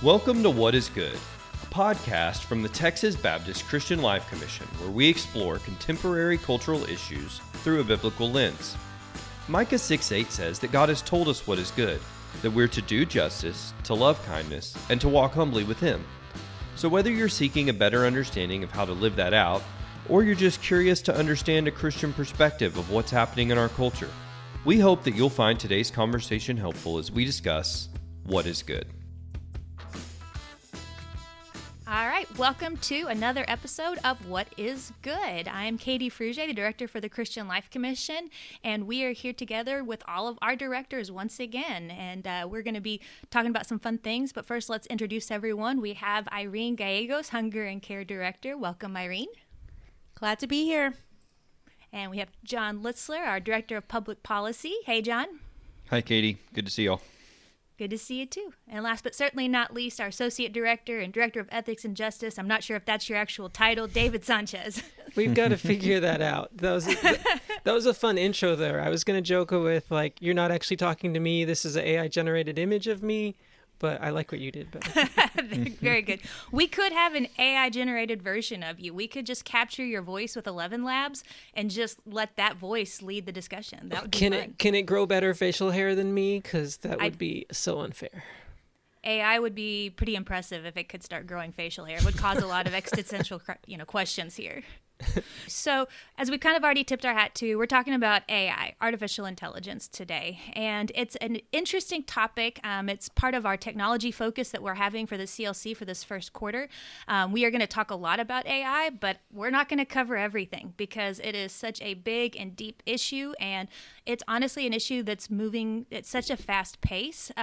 Welcome to What is Good, a podcast from the Texas Baptist Christian Life Commission, where we explore contemporary cultural issues through a biblical lens. Micah 6:8 says that God has told us what is good, that we're to do justice, to love kindness, and to walk humbly with Him. So whether you're seeking a better understanding of how to live that out, or you're just curious to understand a Christian perspective of what's happening in our culture, we hope that you'll find today's conversation helpful as we discuss what is good. All right, welcome to another episode of What is Good. I am Katie Frugier, the director for the Christian Life Commission, and we are here together with all of our directors once again, and we're going to be talking about some fun things, but first let's introduce everyone. We have Irene Gallegos, Hunger and Care Director. Welcome, Irene. Glad to be here. And we have John Litzler, our Director of Public Policy. Hey, John. Hi, Katie. Good to see y'all. Good to see you, too. And last but certainly not least, our Associate Director and Director of Ethics and Justice. I'm not sure if that's your actual title, David Sanchez. We've got to figure that out. That was a fun intro there. I was going to joke with, like, you're not actually talking to me. This is an AI-generated image of me. But I like what you did better. Very good. We could have an AI-generated version of you. We could just capture your voice with 11 Labs and just let that voice lead the discussion. That would be fun. Can it grow better facial hair than me? Because that would be so unfair. AI would be pretty impressive if it could start growing facial hair. It would cause a lot of existential questions here. So, as we kind of already tipped our hat to, we're talking about AI, artificial intelligence today, and it's an interesting topic. It's part of our technology focus that we're having for the CLC for this first quarter. We are going to talk a lot about AI, but we're not going to cover everything because it is such a big and deep issue, and it's honestly an issue that's moving at such a fast pace.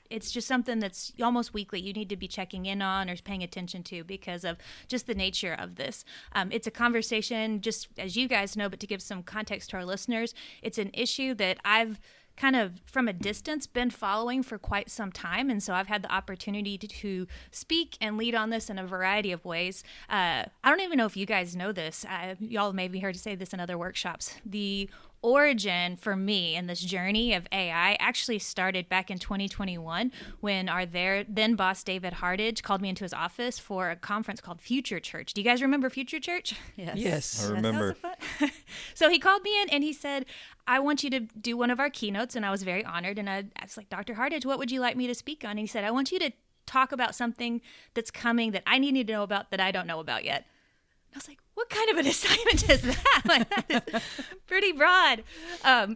It's just something that's almost weekly you need to be checking in on or paying attention to because of just the nature of this. It's a conversation, just as you guys know, but to give some context to our listeners, it's an issue that I've kind of from a distance been following for quite some time, and so I've had the opportunity to speak and lead on this in a variety of ways. I don't even know if you guys know this. Y'all maybe heard to say this in other workshops. The origin for me in this journey of AI actually started back in 2021 when our then boss David Hardage called me into his office for a conference called Future Church. Do you guys remember Future Church? Yes. I remember. So he called me in and he said, I want you to do one of our keynotes, and I was very honored, and I was like, Dr. Hardage, what would you like me to speak on? And he said, I want you to talk about something that's coming that I need to know about that I don't know about yet. I was like, what kind of an assignment is that? Like, that is pretty broad.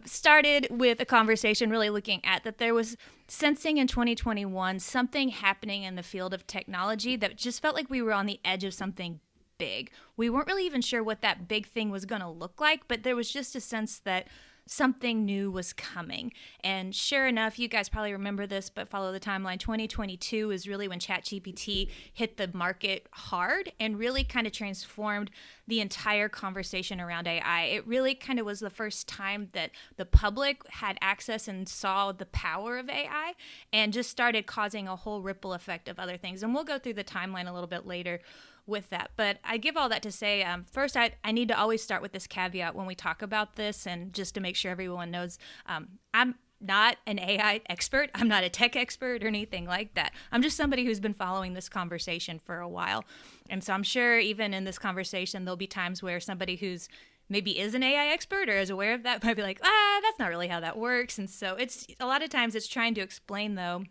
Started with a conversation really looking at that there was sensing in 2021 something happening in the field of technology that just felt like we were on the edge of something big. We weren't really even sure what that big thing was going to look like, but there was just a sense that something new was coming. And sure enough, you guys probably remember this, but follow the timeline. 2022 is really when ChatGPT hit the market hard and really kind of transformed the entire conversation around AI. It really kind of was the first time that the public had access and saw the power of AI and just started causing a whole ripple effect of other things. And we'll go through the timeline a little bit later with that. But I give all that to say, first, I need to always start with this caveat when we talk about this, and just to make sure everyone knows, I'm not an AI expert. I'm not a tech expert or anything like that. I'm just somebody who's been following this conversation for a while. And so I'm sure even in this conversation, there'll be times where somebody who's maybe is an AI expert or is aware of that might be like, that's not really how that works. And so it's a lot of times it's trying to explain, though,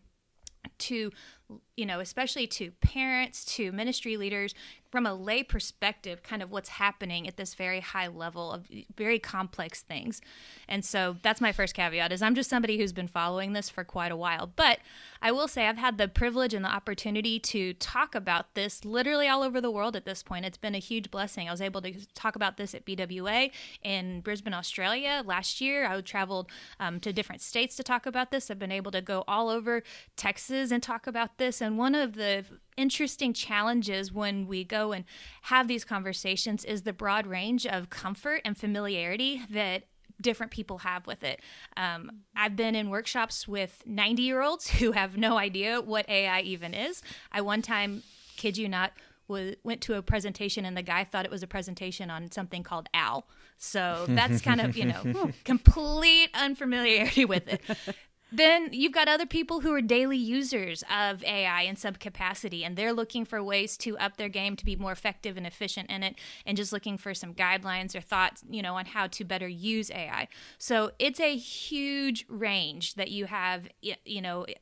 to, especially to parents, to ministry leaders, from a lay perspective, kind of what's happening at this very high level of very complex things. And so that's my first caveat, is I'm just somebody who's been following this for quite a while. But I will say I've had the privilege and the opportunity to talk about this literally all over the world at this point. It's been a huge blessing. I was able to talk about this at BWA in Brisbane, Australia last year. I traveled to different states to talk about this. I've been able to go all over Texas and talk about this. And one of the interesting challenges when we go and have these conversations is the broad range of comfort and familiarity that different people have with it. I've been in workshops with 90-year-olds who have no idea what AI even is. I one time, kid you not, went to a presentation and the guy thought it was a presentation on something called OWL. So that's kind of, complete unfamiliarity with it. Then you've got other people who are daily users of AI in some capacity, and they're looking for ways to up their game to be more effective and efficient in it, and just looking for some guidelines or thoughts, on how to better use AI. So it's a huge range that you have,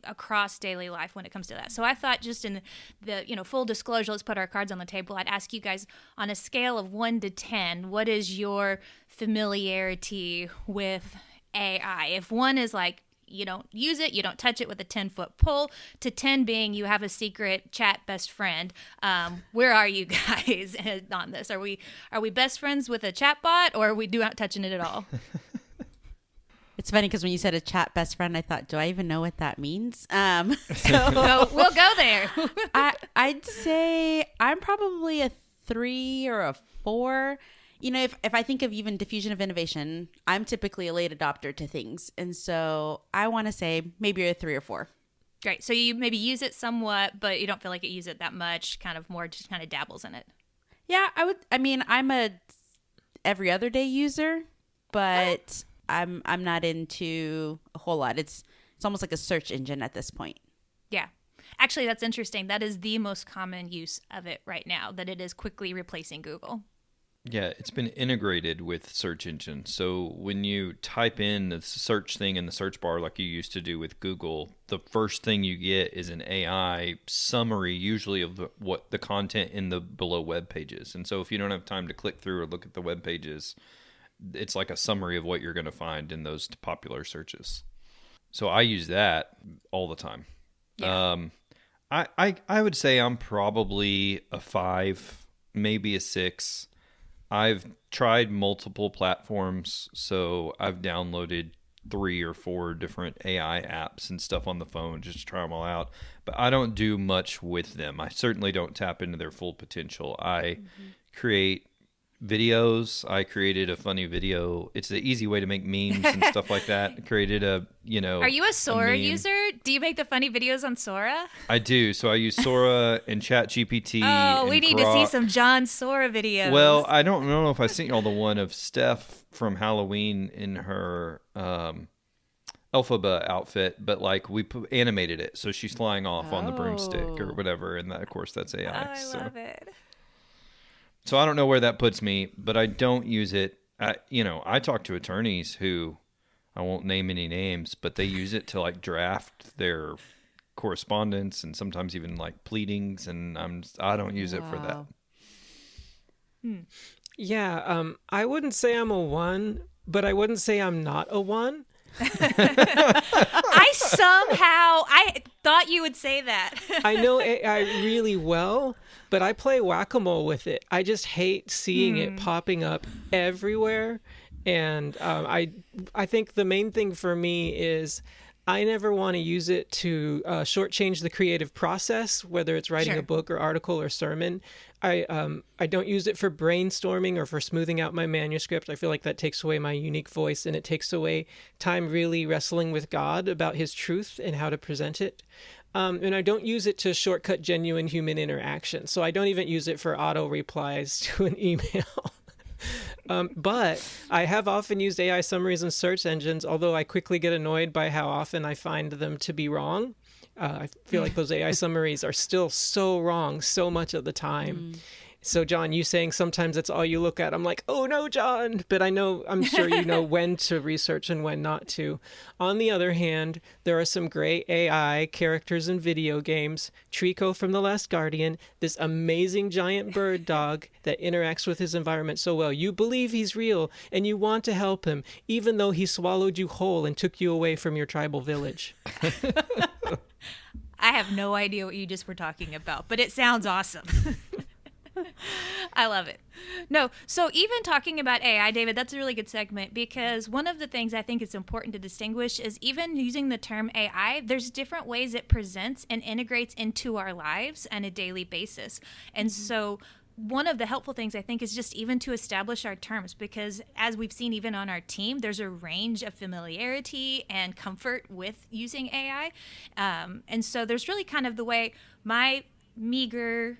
across daily life when it comes to that. So I thought, just in the full disclosure, let's put our cards on the table. I'd ask you guys, on a scale of 1 to 10, what is your familiarity with AI? If 1 is like, you don't use it, you don't touch it with a 10-foot pole, to 10 being you have a secret chat best friend. Where are you guys on this? Are we best friends with a chat bot, or are we not touching it at all? It's funny because when you said a chat best friend, I thought, do I even know what that means? So we'll go there. I'd say I'm probably a 3 or a 4. If I think of even diffusion of innovation, I'm typically a late adopter to things. And so I want to say maybe a 3 or 4. Great. So you maybe use it somewhat, but you don't feel like you use it that much, kind of more just kind of dabbles in it. Yeah, I'm a every other day user, but I'm not into a whole lot. It's almost like a search engine at this point. Yeah. Actually, that's interesting. That is the most common use of it right now, that it is quickly replacing Google. Yeah, it's been integrated with search engines. So when you type in the search thing in the search bar like you used to do with Google, the first thing you get is an AI summary, usually of what the content in the below web pages. And so if you don't have time to click through or look at the web pages, it's like a summary of what you're going to find in those popular searches. So I use that all the time. Yeah. I would say I'm probably a 5, maybe a 6. I've tried multiple platforms, so I've downloaded 3 or 4 different AI apps and stuff on the phone just to try them all out. But I don't do much with them. I certainly don't tap into their full potential. I create videos. I created a funny video. It's an easy way to make memes and stuff like that. I created Are you a Sora user? Do you make the funny videos on Sora? I do. So I use Sora and ChatGPT. Oh, we need to see some John Sora videos. Well, I don't know if I sent y'all the one of Steph from Halloween in her Elphaba outfit, but like we animated it, so she's flying off on the broomstick or whatever, and that, of course, that's AI. I love it. So I don't know where that puts me, but I don't use it. I talk to attorneys who, I won't name any names, but they use it to like draft their correspondence and sometimes even like pleadings, and I don't use it for that. Yeah, I wouldn't say I'm a 1, but I wouldn't say I'm not a 1. I thought you would say that. I know AI really well, but I play whack-a-mole with it. I just hate seeing it popping up everywhere. And I think the main thing for me is I never want to use it to shortchange the creative process, whether it's writing a book or article or sermon. I don't use it for brainstorming or for smoothing out my manuscript. I feel like that takes away my unique voice, and it takes away time really wrestling with God about his truth and how to present it. And I don't use it to shortcut genuine human interaction. So I don't even use it for auto replies to an email. But I have often used AI summaries in search engines, although I quickly get annoyed by how often I find them to be wrong. I feel like those AI summaries are still so wrong so much of the time. So, John, you saying sometimes that's all you look at. I'm like, oh, no, John. But I'm sure you know when to research and when not to. On the other hand, there are some great AI characters in video games. Trico from The Last Guardian, this amazing giant bird dog that interacts with his environment so well. You believe he's real and you want to help him, even though he swallowed you whole and took you away from your tribal village. I have no idea what you just were talking about, but it sounds awesome. I love it. No, so even talking about AI, David, that's a really good segment, because one of the things I think it's important to distinguish is even using the term AI, there's different ways it presents and integrates into our lives on a daily basis. And so one of the helpful things I think is just even to establish our terms, because as we've seen even on our team, there's a range of familiarity and comfort with using AI. And so there's really kind of the way my meager,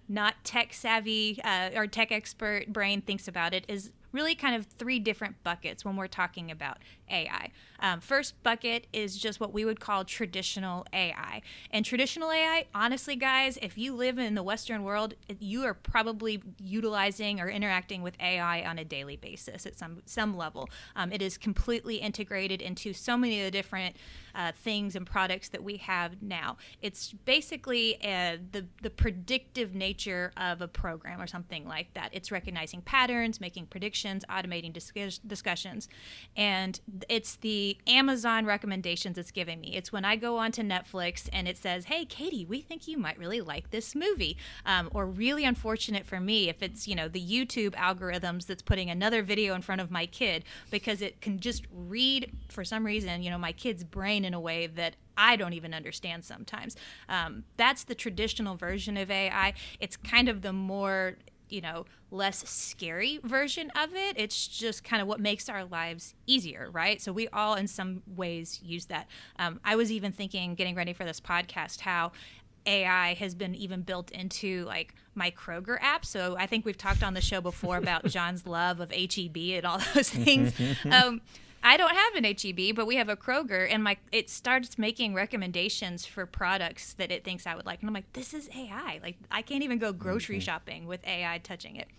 not tech savvy or tech expert brain thinks about it is really kind of 3 different buckets when we're talking about AI. First bucket is just what we would call traditional AI. And traditional AI, honestly, guys, if you live in the Western world, you are probably utilizing or interacting with AI on a daily basis at some level. It is completely integrated into so many of the different things and products that we have now. It's basically the predictive nature of a program or something like that. It's recognizing patterns, making predictions, automating discussions. And it's the Amazon recommendations it's giving me. It's when I go onto Netflix and it says, hey, Katie, we think you might really like this movie. Or really unfortunate for me if it's, the YouTube algorithms that's putting another video in front of my kid because it can just read, for some reason, my kid's brain in a way that I don't even understand sometimes. That's the traditional version of AI. It's kind of the more less scary version of it. It's just kind of what makes our lives easier, right? So we all in some ways use that. I was even thinking, getting ready for this podcast, how AI has been even built into like my Kroger app. So I think we've talked on the show before about John's love of HEB and all those things. I don't have an HEB, but we have a Kroger, and it starts making recommendations for products that it thinks I would like. And I'm like, this is AI. Like, I can't even go grocery shopping with AI touching it.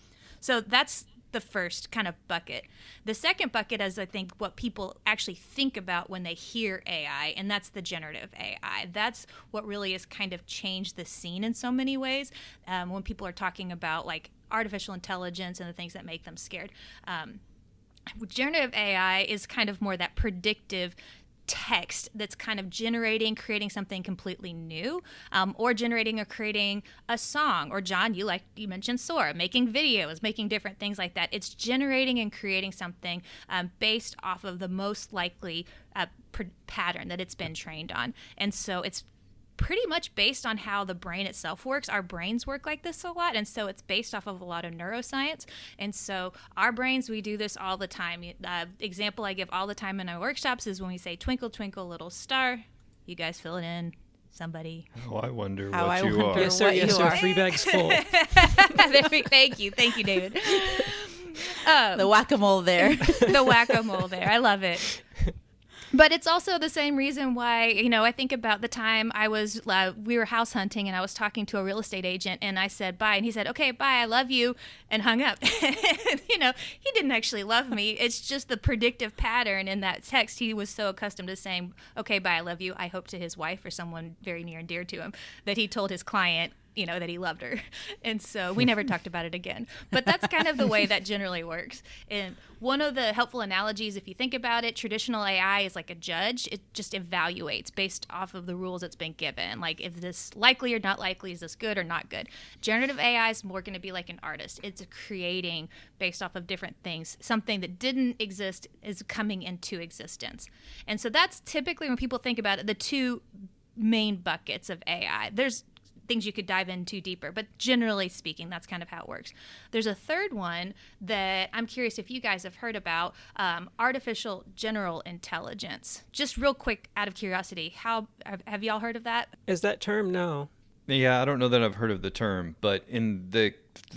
So that's the first kind of bucket. The second bucket is, I think, what people actually think about when they hear AI, and that's the generative AI. That's what really has kind of changed the scene in so many ways when people are talking about, like, artificial intelligence and the things that make them scared. Generative AI is kind of more that predictive text that's kind of creating something completely new, or generating or creating a song. Or John, you mentioned Sora, making videos, making different things like that. It's generating and creating something based off of the most likely pattern that it's been trained on. And so it's pretty much based on how the brain itself works. Our brains work like this a lot, and so it's based off of a lot of neuroscience. And so our brains, we do this all the time. Example I give all the time in our workshops is when we say, twinkle, twinkle, little star. You guys fill it in. Somebody. Oh, I wonder what you are. Yes, sir. Yes, sir. Free bags full. Thank you, David. The whack-a-mole there. The whack-a-mole there. I love it. But it's also the same reason why, I think about the time we were house hunting and I was talking to a real estate agent and I said, bye. And he said, okay, bye, I love you, and hung up. He didn't actually love me. It's just the predictive pattern in that text. He was so accustomed to saying, okay, bye, I love you. I hope to his wife or someone very near and dear to him that he told his client, that he loved her. And so we never talked about it again. But that's kind of the way that generally works. And one of the helpful analogies, if you think about it, traditional AI is like a judge. It just evaluates based off of the rules it's been given. Like, if this likely or not likely, is this good or not good? Generative AI is more going to be like an artist. It's creating based off of different things. Something that didn't exist is coming into existence. And so that's typically, when people think about it, the two main buckets of AI. There's things you could dive into deeper, but generally speaking, that's kind of how it works. There's a third one that I'm curious if you guys have heard about, artificial general intelligence. Just real quick, out of curiosity, have y'all heard of that? Is that term? No. Yeah, I don't know that I've heard of the term, but in the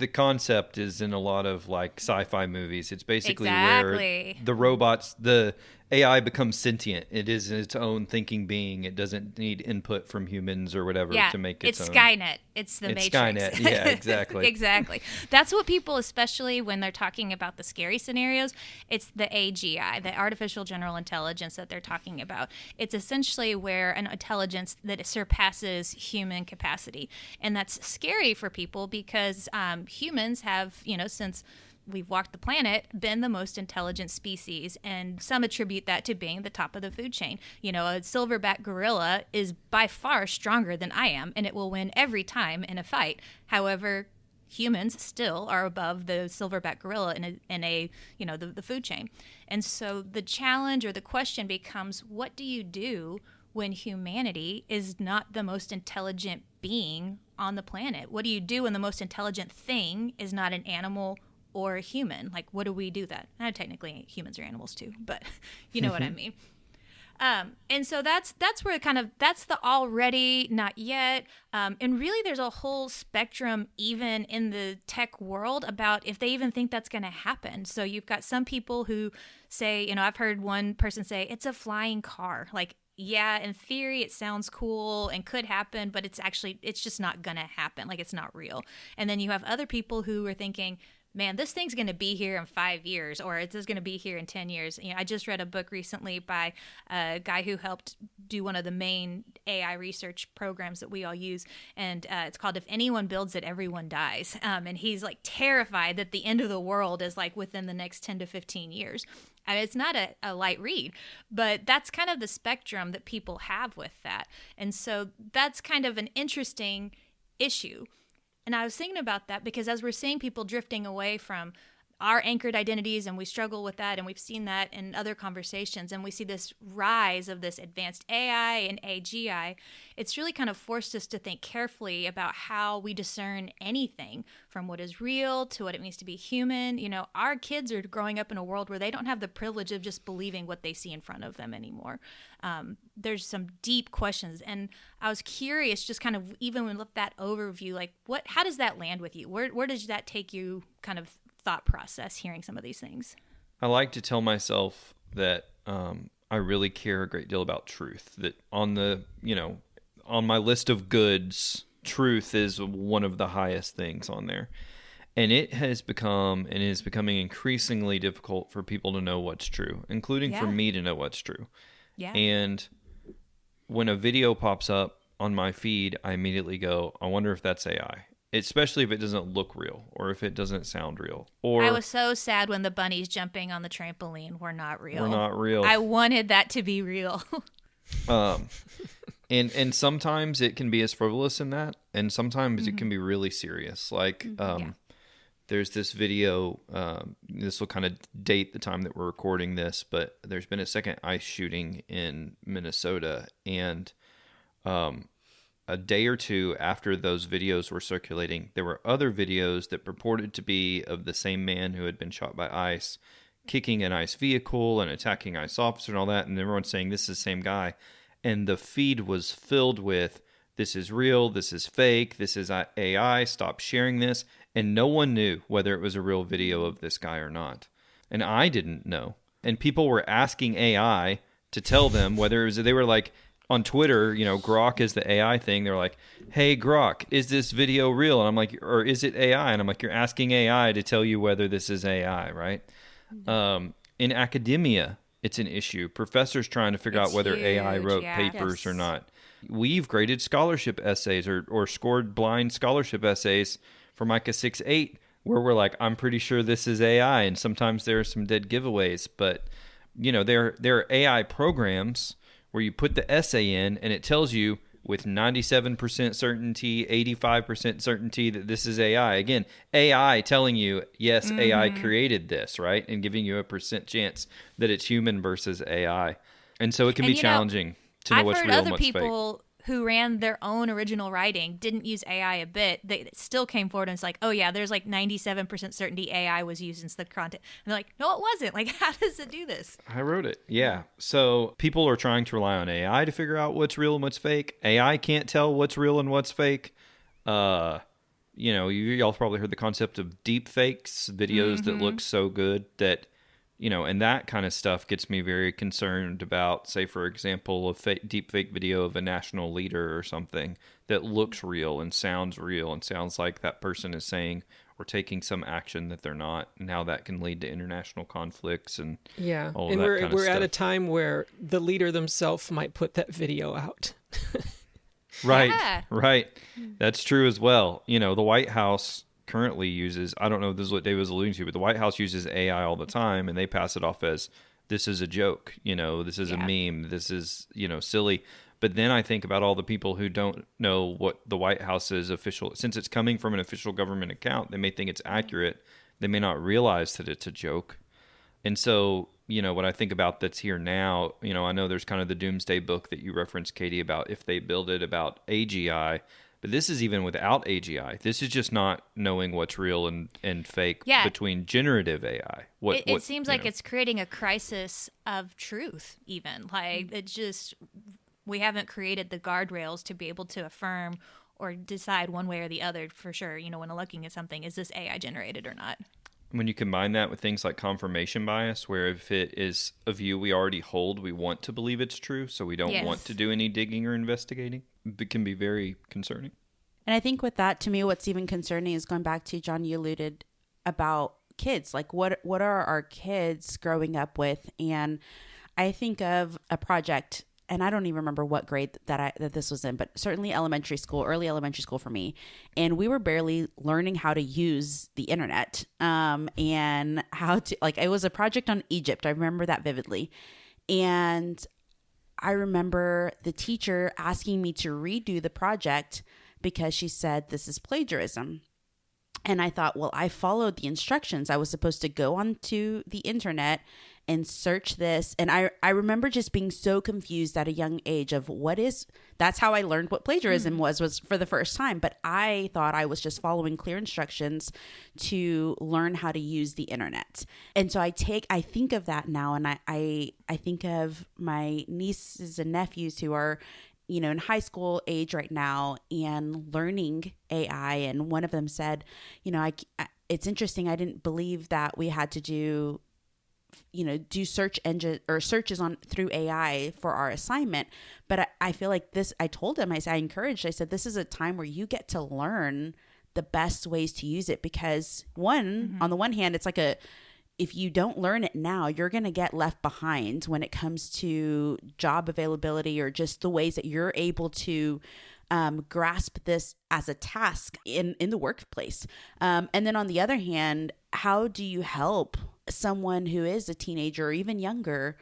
concept is in a lot of like sci-fi movies. It's basically where the robots, the AI becomes sentient. It is its own thinking being. It doesn't need input from humans or whatever to make its own. It's Skynet. It's the Matrix. Skynet. Yeah, exactly. Exactly. That's what people, especially when they're talking about the scary scenarios, it's the AGI, the artificial general intelligence that they're talking about. It's essentially where an intelligence that surpasses human capacity. And that's scary for people because humans have, since we've walked the planet, been the most intelligent species, and some attribute that to being the top of the food chain. A silverback gorilla is by far stronger than I am, and it will win every time in a fight. However, humans still are above the silverback gorilla in a the food chain. And so the challenge or the question becomes, what do you do when humanity is not the most intelligent being on the planet? What do you do when the most intelligent thing is not an animal or a human? Like, what do we do that? Technically, humans are animals too, but you know what I mean. And so that's where that's the already, not yet. And really there's a whole spectrum even in the tech world about if they even think that's going to happen. So you've got some people who say, I've heard one person say it's a flying car. Like, yeah, in theory it sounds cool and could happen, but it's just not going to happen. Like, it's not real. And then you have other people who are thinking, man, this thing's going to be here in 5 years, or it's going to be here in 10 years. I just read a book recently by a guy who helped do one of the main AI research programs that we all use. And it's called If Anyone Builds It, Everyone Dies. And he's like terrified that the end of the world is like within the next 10 to 15 years. I mean, it's not a light read, but that's kind of the spectrum that people have with that. And so that's kind of an interesting issue. And I was thinking about that because as we're seeing people drifting away from our anchored identities, and we struggle with that, and we've seen that in other conversations, and we see this rise of this advanced AI and AGI, it's really kind of forced us to think carefully about how we discern anything from what is real to what it means to be human. Our kids are growing up in a world where they don't have the privilege of just believing what they see in front of them anymore. There's some deep questions, and I was curious, just kind of even with that overview, like how does that land with you? Where does that take you kind of thought process hearing some of these things? I like to tell myself that I really care a great deal about truth, that on my list of goods, truth is one of the highest things on there. And it has become and is becoming increasingly difficult for people to know what's true, including for me to know what's true. Yeah. And when a video pops up on my feed, I immediately go, I wonder if that's AI. Especially if it doesn't look real or if it doesn't sound real. Or I was so sad when the bunnies jumping on the trampoline were not real. Real. I wanted that to be real. And sometimes it can be as frivolous in that, and sometimes it can be really serious. Like there's this video, this will kind of date the time that we're recording this, but there's been a second ICE shooting in Minnesota, and a day or two after those videos were circulating, there were other videos that purported to be of the same man who had been shot by ICE, kicking an ICE vehicle and attacking ICE officer and all that, and everyone's saying this is the same guy. And the feed was filled with, this is real, this is fake, this is AI, stop sharing this. And no one knew whether it was a real video of this guy or not. And I didn't know. And people were asking AI to tell them whether it was, they were like, on Twitter, Grok is the AI thing. They're like, hey, Grok, is this video real? And I'm like, or is it AI? And I'm like, you're asking AI to tell you whether this is AI, right? In academia, it's an issue. Professors trying to figure out whether AI wrote papers or not. We've graded scholarship essays or scored blind scholarship essays for Micah 6.8 where we're like, I'm pretty sure this is AI. And sometimes there are some dead giveaways. But, there are AI programs where you put the essay in and it tells you with 97% certainty, 85% certainty that this is AI. Again, AI telling you, yes, AI created this, right? And giving you a percent chance that it's human versus AI. And so it can be challenging to know what's real and what's fake. I've heard other people who ran their own original writing, didn't use AI a bit, they still came forward and it's like, oh yeah, there's like 97% certainty AI was used in the content. And they're like, no, it wasn't. Like, how does it do this? I wrote it. Yeah. So people are trying to rely on AI to figure out what's real and what's fake. AI can't tell what's real and what's fake. Y'all probably heard the concept of deep fakes, videos that look so good that, and that kind of stuff gets me very concerned about, say, for example, a deep fake video of a national leader or something that looks real and sounds like that person is saying or taking some action that they're not, and how that can lead to international conflicts and all of that kind of stuff. We're at a time where the leader themselves might put that video out. Right. That's true as well. The White House currently uses, I don't know if this is what Dave was alluding to, but the White House uses AI all the time, and they pass it off as, this is a joke, this is a meme, this is, silly. But then I think about all the people who don't know what the White House's official, since it's coming from an official government account, they may think it's accurate. They may not realize that it's a joke. And so, what I think about that's here now, I know there's kind of the doomsday book that you referenced, Katie, about if they build it about AGI, But this is even without AGI. This is just not knowing what's real and fake between generative AI. It seems like it's creating a crisis of truth, even. Like, it's just, we haven't created the guardrails to be able to affirm or decide one way or the other for sure, when looking at something, is this AI generated or not? When you combine that with things like confirmation bias, where if it is a view we already hold, we want to believe it's true, so we don't want to do any digging or investigating, it can be very concerning. And I think with that, to me, what's even concerning is going back to, John, you alluded about kids. Like, what are our kids growing up with? And I think of a project, and I don't even remember what grade that this was in, but certainly early elementary school for me. And we were barely learning how to use the internet, and how to, like, it was a project on Egypt. I remember that vividly. And I remember the teacher asking me to redo the project because she said, this is plagiarism. And I thought, well, I followed the instructions. I was supposed to go onto the internet and search this. And I remember just being so confused at a young age of that's how I learned what plagiarism was for the first time. But I thought I was just following clear instructions to learn how to use the internet. And so I think of that now, and I think of my nieces and nephews who are in high school age right now and learning AI. And one of them said, it's interesting. I didn't believe that we had to do search engine or searches through AI for our assignment. But I feel like this, I told him, I said, this is a time where you get to learn the best ways to use it, because on the one hand, it's like if you don't learn it now, you're going to get left behind when it comes to job availability or just the ways that you're able to grasp this as a task in the workplace. And then on the other hand, how do you help someone who is a teenager or even younger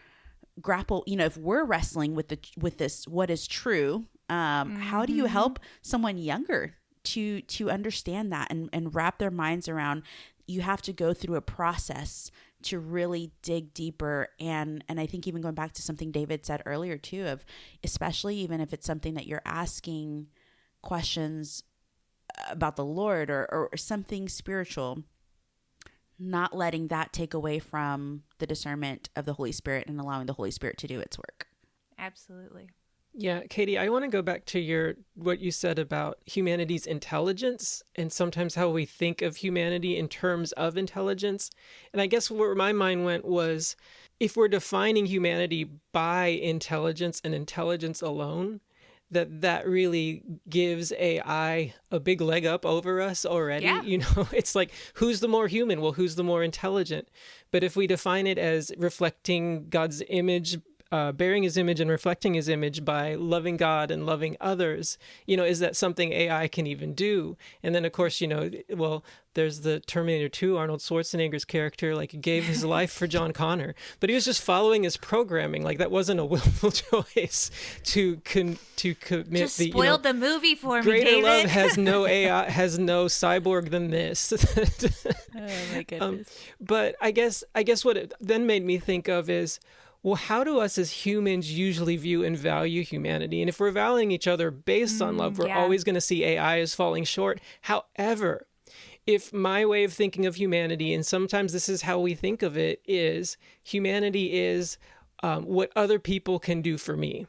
grapple, if we're wrestling with this, what is true, how do you help someone younger to understand that and wrap their minds around? You have to go through a process to really dig deeper. And I think even going back to something David said earlier too, of especially even if it's something that you're asking questions about the Lord or something spiritual, not letting that take away from the discernment of the Holy Spirit and allowing the Holy Spirit to do its work. Absolutely. Yeah, Katie, I want to go back to what you said about humanity's intelligence and sometimes how we think of humanity in terms of intelligence. And I guess where my mind went was, if we're defining humanity by intelligence and intelligence alone, that really gives AI a big leg up over us already. Yeah. It's like, who's the more human? Well, who's the more intelligent? But if we define it as reflecting God's image, bearing his image and reflecting his image by loving God and loving others, is that something AI can even do? And then, of course, there's the Terminator 2, Arnold Schwarzenegger's character, gave his life for John Connor, but he was just following his programming. That wasn't a willful choice to commit. Just spoiled the movie for me, Greater David. love has no AI, has no cyborg than this. Oh my goodness. But I guess what it then made me think of is, well, how do us as humans usually view and value humanity? And if we're valuing each other based on love, we're always going to see AI as falling short. However, if my way of thinking of humanity, and sometimes this is how we think of it, is humanity is what other people can do for me.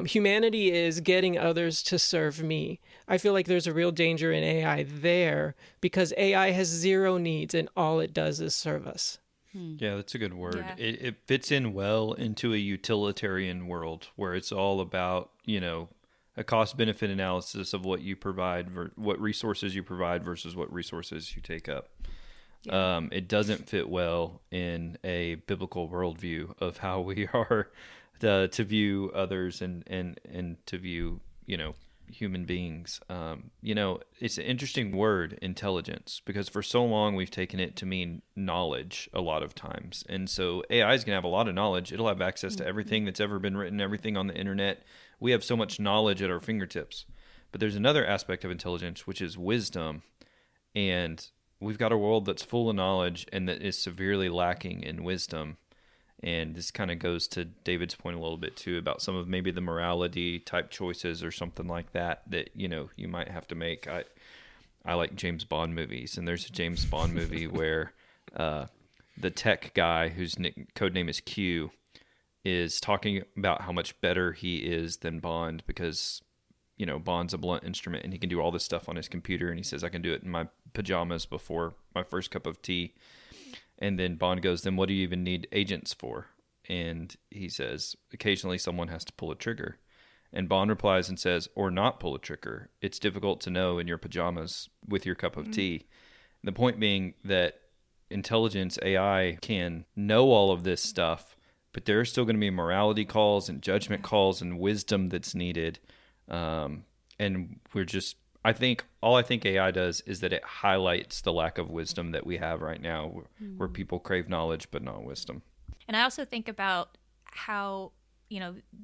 Humanity is getting others to serve me. I feel like there's a real danger in AI there, because AI has zero needs and all it does is serve us. Yeah, that's a good word. Yeah. It fits in well into a utilitarian world where it's all about, a cost-benefit analysis of what you provide, what resources you provide versus what resources you take up. Yeah. It doesn't fit well in a biblical worldview of how we are to view others and to view, human beings. It's an interesting word, intelligence, because for so long we've taken it to mean knowledge a lot of times. And so AI is going to have a lot of knowledge. It'll have access to everything that's ever been written, everything on the internet. We have so much knowledge at our fingertips. But there's another aspect of intelligence, which is wisdom. And we've got a world that's full of knowledge and that is severely lacking in wisdom. And this kind of goes to David's point a little bit too about some of maybe the morality type choices or something like that you might have to make. I like James Bond movies, and there's a James Bond movie where the tech guy whose code name is Q is talking about how much better he is than Bond because Bond's a blunt instrument and he can do all this stuff on his computer, and he says I can do it in my pajamas before my first cup of tea. And then Bond goes, then what do you even need agents for? And he says, occasionally someone has to pull a trigger. And Bond replies and says, or not pull a trigger. It's difficult to know in your pajamas with your cup of tea. The point being that intelligence, AI, can know all of this stuff, but there are still going to be morality calls and judgment calls and wisdom that's needed. And I think AI does is that it highlights the lack of wisdom that we have right now, where people crave knowledge but not wisdom. And I also think about how,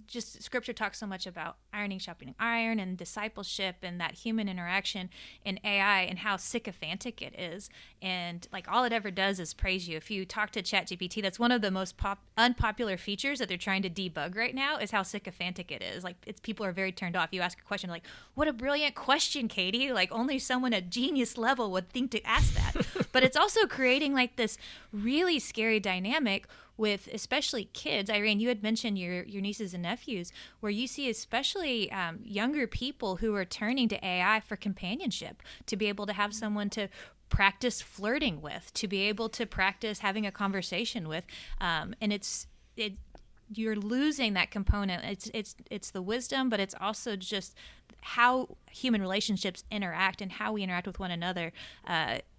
just scripture talks so much about ironing, sharpening iron, and discipleship, and that human interaction in AI, and how sycophantic it is. And like all it ever does is praise you. If you talk to ChatGPT, that's one of the most unpopular features that they're trying to debug right now, is how sycophantic it is. Like people are very turned off. You ask a question like, "What a brilliant question, Katie!" Like only someone at genius level would think to ask that. But it's also creating like this really scary dynamic with especially kids. Irene, you had mentioned your nieces and nephews, where you see especially younger people who are turning to AI for companionship, to be able to have someone to practice flirting with, to be able to practice having a conversation with, and you're losing that component. It's the wisdom, but it's also just how human relationships interact and how we interact with one another.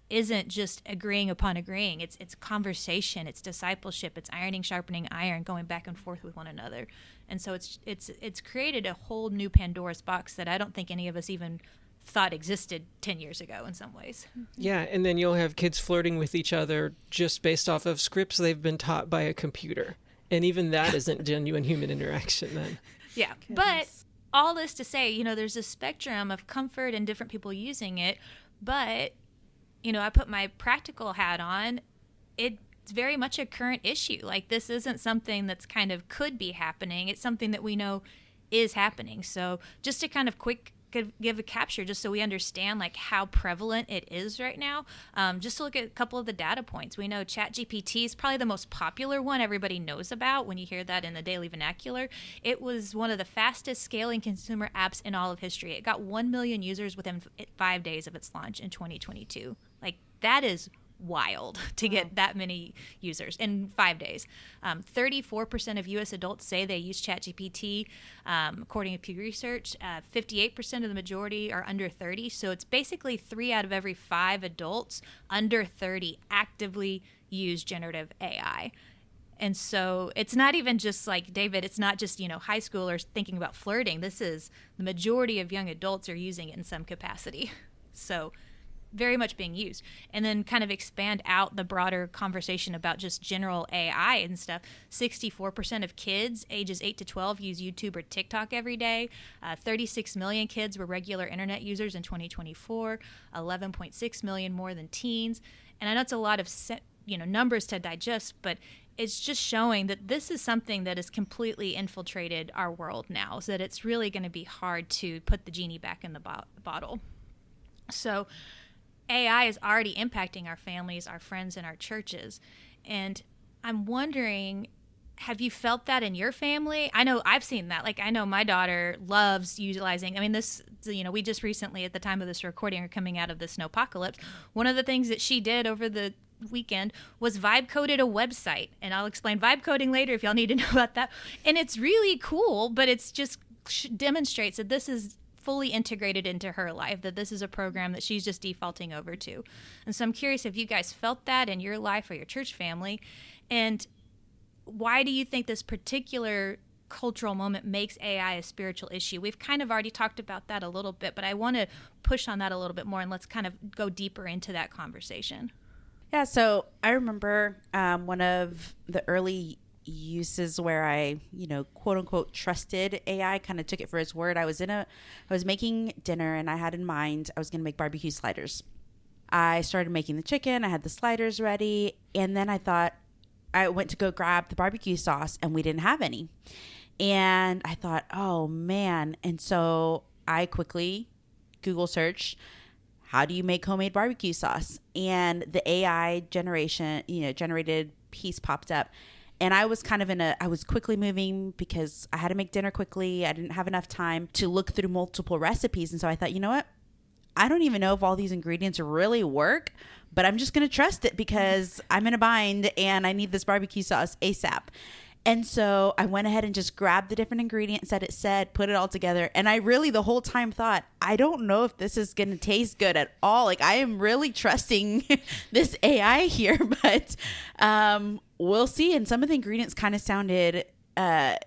Isn't just agreeing upon agreeing. It's conversation, it's discipleship, it's ironing, sharpening iron, going back and forth with one another. And so it's created a whole new Pandora's box that I don't think any of us even thought existed 10 years ago in some ways. Yeah, and then you'll have kids flirting with each other just based off of scripts they've been taught by a computer. And even that isn't genuine human interaction then. Yeah, but all this to say, there's a spectrum of comfort and different people using it, but I put my practical hat on. It's very much a current issue. Like this isn't something that's kind of could be happening. It's something that we know is happening. So just to kind of give a capture, just so we understand like how prevalent it is right now. Just to look at a couple of the data points. We know ChatGPT is probably the most popular one everybody knows about when you hear that in the daily vernacular. It was one of the fastest scaling consumer apps in all of history. It got 1 million users within 5 days of its launch in 2022. Like that is wild to get that many users in 5 days. 34% of U.S. adults say they use ChatGPT, according to Pew Research. 58% of the majority are under 30. So it's basically 3 out of every 5 adults under 30 actively use generative AI. And so it's not even just like, David, it's not just, high schoolers thinking about flirting. This is the majority of young adults are using it in some capacity. So very much being used. And then kind of expand out the broader conversation about just general AI and stuff. 64% of kids ages 8 to 12 use YouTube or TikTok every day. 36 million kids were regular internet users in 2024, 11.6 million more than teens. And I know it's a lot of numbers to digest, but it's just showing that this is something that has completely infiltrated our world now, so that it's really going to be hard to put the genie back in the bottle. So AI is already impacting our families, our friends, and our churches. And I'm wondering, have you felt that in your family? I know I've seen that. Like, I know my daughter loves utilizing, we just recently, at the time of this recording, are coming out of the snowpocalypse. One of the things that she did over the weekend was vibe coded a website. And I'll explain vibe coding later if y'all need to know about that. And it's really cool, but it's just demonstrates that this is fully integrated into her life, that this is a program that she's just defaulting over to. And so I'm curious if you guys felt that in your life or your church family, and why do you think this particular cultural moment makes AI a spiritual issue? We've kind of already talked about that a little bit, but I want to push on that a little bit more, and let's kind of go deeper into that conversation. Yeah, so I remember one of the early uses where I, quote unquote, trusted AI, kind of took it for its word. I was making dinner, and I had in mind I was going to make barbecue sliders. I started making the chicken. I had the sliders ready. And then I thought, I went to go grab the barbecue sauce and we didn't have any. And I thought, oh man. And so I quickly Google search, how do you make homemade barbecue sauce? And the AI generated piece popped up. And I was kind of I was quickly moving because I had to make dinner quickly. I didn't have enough time to look through multiple recipes. And so I thought, you know what? I don't even know if all these ingredients really work, but I'm just going to trust it because I'm in a bind and I need this barbecue sauce ASAP. And so I went ahead and just grabbed the different ingredients that it said, put it all together. And I really the whole time thought, I don't know if this is going to taste good at all. Like, I am really trusting this AI here, but we'll see. And some of the ingredients kind of sounded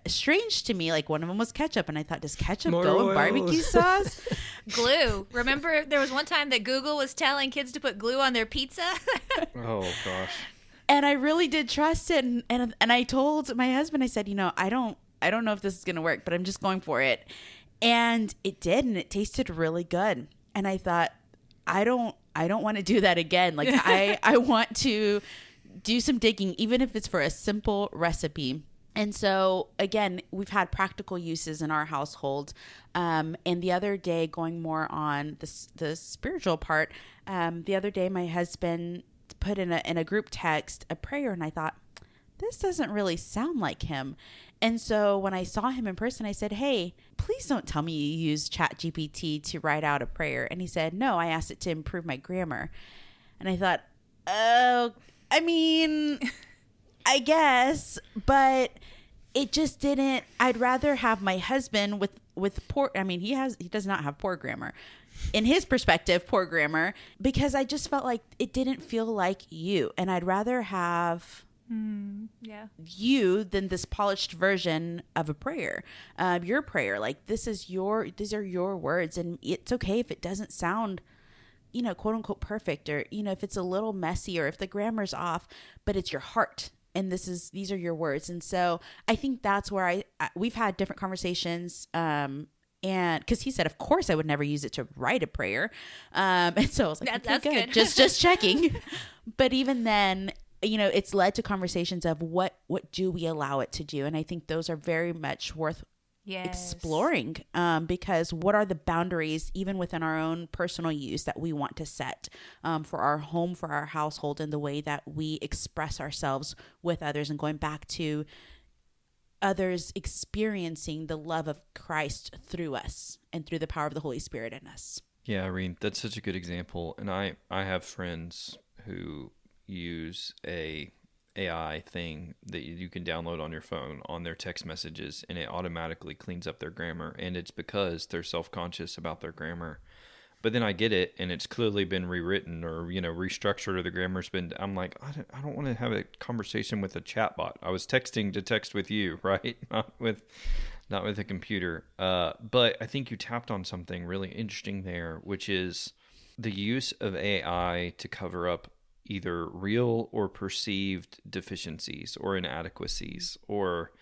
strange to me. Like, one of them was ketchup. And I thought, does ketchup go in barbecue sauce? Glue. Remember there was one time that Google was telling kids to put glue on their pizza? Oh, gosh. And I really did trust it. And I told my husband, I said, I don't know if this is going to work, but I'm just going for it. And it did. And it tasted really good. And I thought, I don't want to do that again. Like, I want to do some digging, even if it's for a simple recipe. And so, again, we've had practical uses in our household. And the other day, going more on the spiritual part, the other day, my husband put in a group text a prayer, and I thought, this doesn't really sound like him. And so when I saw him in person, I said, hey, please don't tell me you use ChatGPT to write out a prayer. And he said, no, I asked it to improve my grammar. And I thought, oh, I mean, I guess, but it just didn't. I'd rather have my husband with poor, I mean, he does not have poor grammar. In his perspective, poor grammar, because I just felt like it didn't feel like you. And I'd rather have you than this polished version of a prayer, your prayer. Like, these are your words. And it's okay if it doesn't sound, quote unquote perfect, or, if it's a little messy or if the grammar's off, but it's your heart. And these are your words. And so I think that's where we've had different conversations, and because he said, of course, I would never use it to write a prayer. And so I was like, that's good. Just checking. But even then, it's led to conversations of what do we allow it to do? And I think those are very much worth exploring, because what are the boundaries, even within our own personal use, that we want to set for our home, for our household, and the way that we express ourselves with others, and going back to others experiencing the love of Christ through us and through the power of the Holy Spirit in us. Yeah, Irene, that's such a good example. And I have friends who use a AI thing that you can download on your phone on their text messages, and it automatically cleans up their grammar. And it's because they're self-conscious about their grammar. But then I get it, and it's clearly been rewritten or, restructured, or the grammar's been, I'm like, I don't want to have a conversation with a chatbot. I was texting to text with you, right? Not with a computer. But I think you tapped on something really interesting there, which is the use of AI to cover up either real or perceived deficiencies or inadequacies, or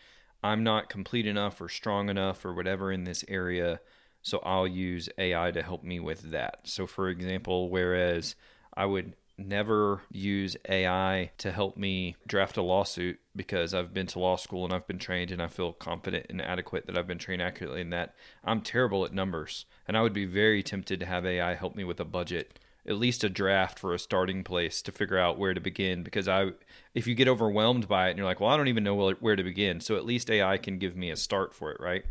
I'm not complete enough or strong enough or whatever in this area, so I'll use AI to help me with that. So for example, whereas I would never use AI to help me draft a lawsuit because I've been to law school and I've been trained and I feel confident and adequate that I've been trained accurately in that, I'm terrible at numbers. And I would be very tempted to have AI help me with a budget, at least a draft for a starting place to figure out where to begin. Because if you get overwhelmed by it and you're like, well, I don't even know where to begin. So at least AI can give me a start for it, right?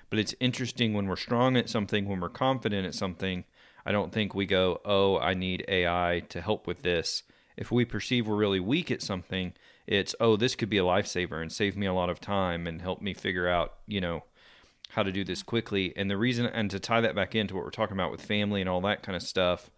But it's interesting when we're strong at something, when we're confident at something, I don't think we go, oh, I need AI to help with this. If we perceive we're really weak at something, it's, oh, this could be a lifesaver and save me a lot of time and help me figure out, how to do this quickly. And the reason, and to tie that back into what we're talking about with family and all that kind of stuff,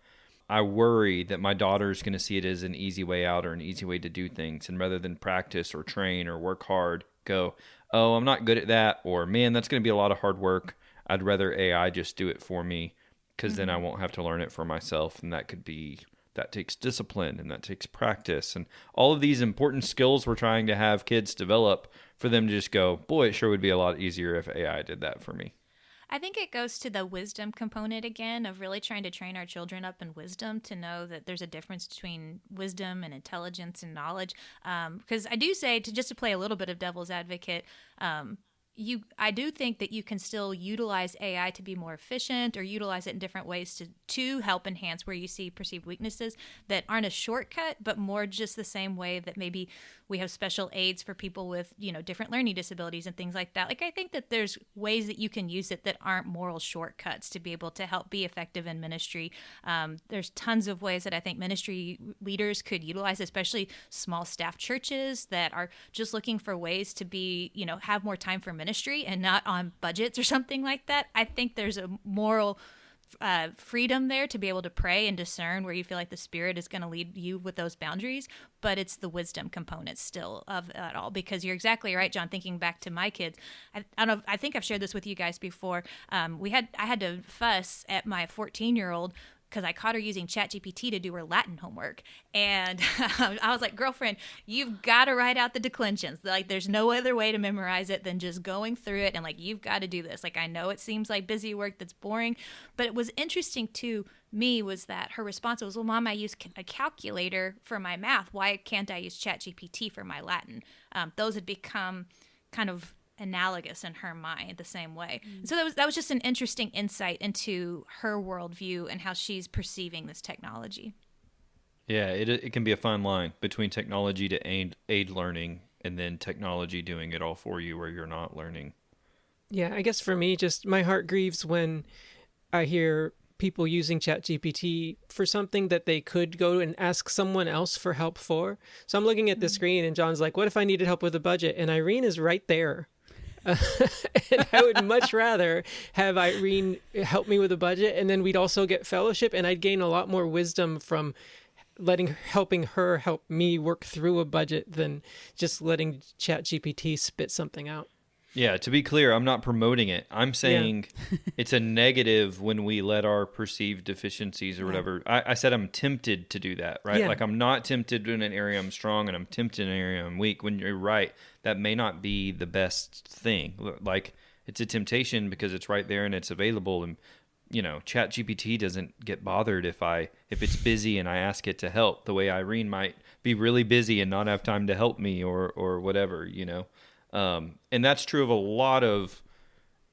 I worry that my daughter's going to see it as an easy way out or an easy way to do things. And rather than practice or train or work hard, go, oh, I'm not good at that, or man, that's going to be a lot of hard work. I'd rather AI just do it for me, because then I won't have to learn it for myself. And that takes discipline, and that takes practice, and all of these important skills we're trying to have kids develop for them to just go, boy, it sure would be a lot easier if AI did that for me. I think it goes to the wisdom component again of really trying to train our children up in wisdom to know that there's a difference between wisdom and intelligence and knowledge. Because I do say, just to play a little bit of devil's advocate, I do think that you can still utilize AI to be more efficient or utilize it in different ways to help enhance where you see perceived weaknesses that aren't a shortcut, but more just the same way that maybe we have special aids for people with, different learning disabilities and things like that. Like, I think that there's ways that you can use it that aren't moral shortcuts to be able to help be effective in ministry. There's tons of ways that I think ministry leaders could utilize, especially small staff churches that are just looking for ways to be, have more time for ministry and not on budgets or something like that. I think there's a moral freedom there to be able to pray and discern where you feel like the Spirit is going to lead you with those boundaries, but it's the wisdom component still of it all, because you're exactly right, John. Thinking back to my kids, I don't know, I think I've shared this with you guys before. I had to fuss at my 14-year-old because I caught her using ChatGPT to do her Latin homework. And I was like, girlfriend, you've got to write out the declensions. Like, there's no other way to memorize it than just going through it. And, like, you've got to do this. Like, I know it seems like busy work that's boring. But it was interesting to me was that her response was, well, Mom, I use a calculator for my math. Why can't I use ChatGPT for my Latin? Those had become kind of analogous in her mind the same way. And so that was just an interesting insight into her worldview and how she's perceiving this technology. Yeah, it can be a fine line between technology to aid learning and then technology doing it all for you where you're not learning. Yeah, I guess for me, just my heart grieves when I hear people using ChatGPT for something that they could go and ask someone else for help for. So I'm looking at the screen and John's like, what if I needed help with a budget? And Irene is right there. And I would much rather have Irene help me with a budget, and then we'd also get fellowship, and I'd gain a lot more wisdom from helping her help me work through a budget than just letting ChatGPT spit something out. Yeah, to be clear, I'm not promoting it. I'm saying it's a negative when we let our perceived deficiencies or whatever. I said I'm tempted to do that, right? Yeah. Like, I'm not tempted in an area I'm strong and I'm tempted in an area I'm weak. When you're right, that may not be the best thing. Like, it's a temptation because it's right there and it's available. And, ChatGPT doesn't get bothered if it's busy and I ask it to help, the way Irene might be really busy and not have time to help me or whatever, And that's true of a lot of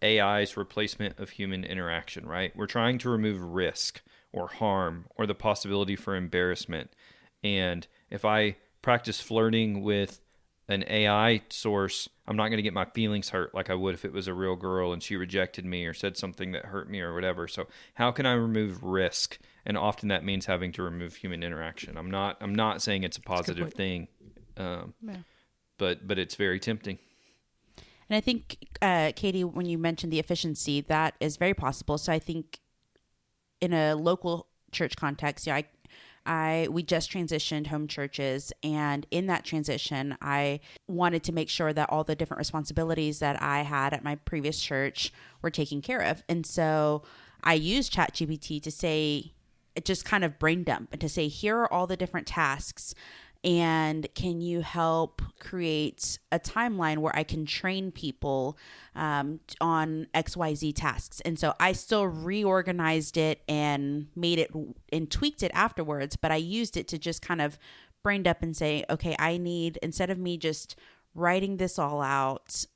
AI's replacement of human interaction, right? We're trying to remove risk or harm or the possibility for embarrassment. And if I practice flirting with an AI source, I'm not going to get my feelings hurt like I would if it was a real girl and she rejected me or said something that hurt me or whatever. So how can I remove risk? And often that means having to remove human interaction. I'm not saying it's a positive thing, but it's very tempting. And I think, Katie, when you mentioned the efficiency, that is very possible. So I think in a local church context, we just transitioned home churches. And in that transition, I wanted to make sure that all the different responsibilities that I had at my previous church were taken care of. And so I used ChatGPT to say, just kind of brain dump and to say, here are all the different tasks. And can you help create a timeline where I can train people on XYZ tasks? And so I still reorganized it and made it and tweaked it afterwards, but I used it to just kind of brain up and say, okay, instead of me just writing this all out,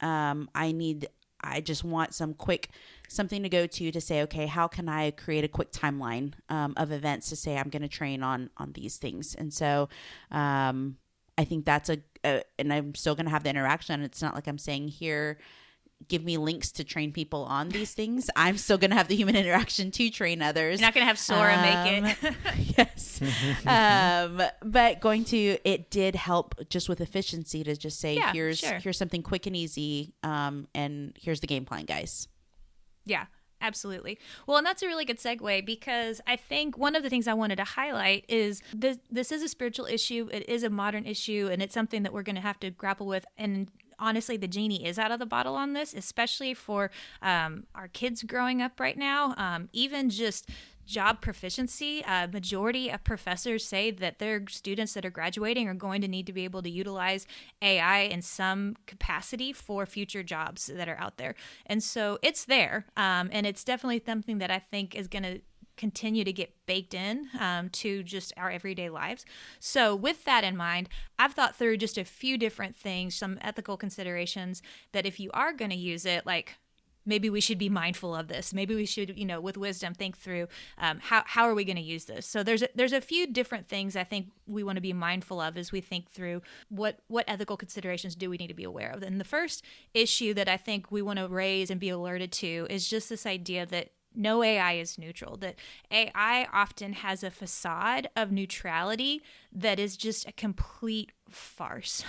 I just want something to go to say, okay, how can I create a quick timeline of events to say I'm going to train on these things? And so I think that's and I'm still going to have the interaction. It's not like I'm saying here, give me links to train people on these things. I'm still going to have the human interaction to train others. You're not going to have Sora make it. Yes. But it did help just with efficiency to just say, here's something quick and easy. And here's the game plan, guys. Yeah, absolutely. Well, and that's a really good segue, because I think one of the things I wanted to highlight is this is a spiritual issue. It is a modern issue, and it's something that we're going to have to grapple with. And honestly, the genie is out of the bottle on this, especially for our kids growing up right now. Even just job proficiency. Majority of professors say that their students that are graduating are going to need to be able to utilize AI in some capacity for future jobs that are out there. And so it's there. And it's definitely something that I think is going to continue to get baked in to just our everyday lives. So with that in mind, I've thought through just a few different things, some ethical considerations that if you are going to use it, like maybe we should be mindful of this. Maybe we should, with wisdom, think through how are we going to use this. So there's a few different things I think we want to be mindful of as we think through what ethical considerations do we need to be aware of. And the first issue that I think we want to raise and be alerted to is just this idea that no AI is neutral, that AI often has a facade of neutrality that is just a complete farce.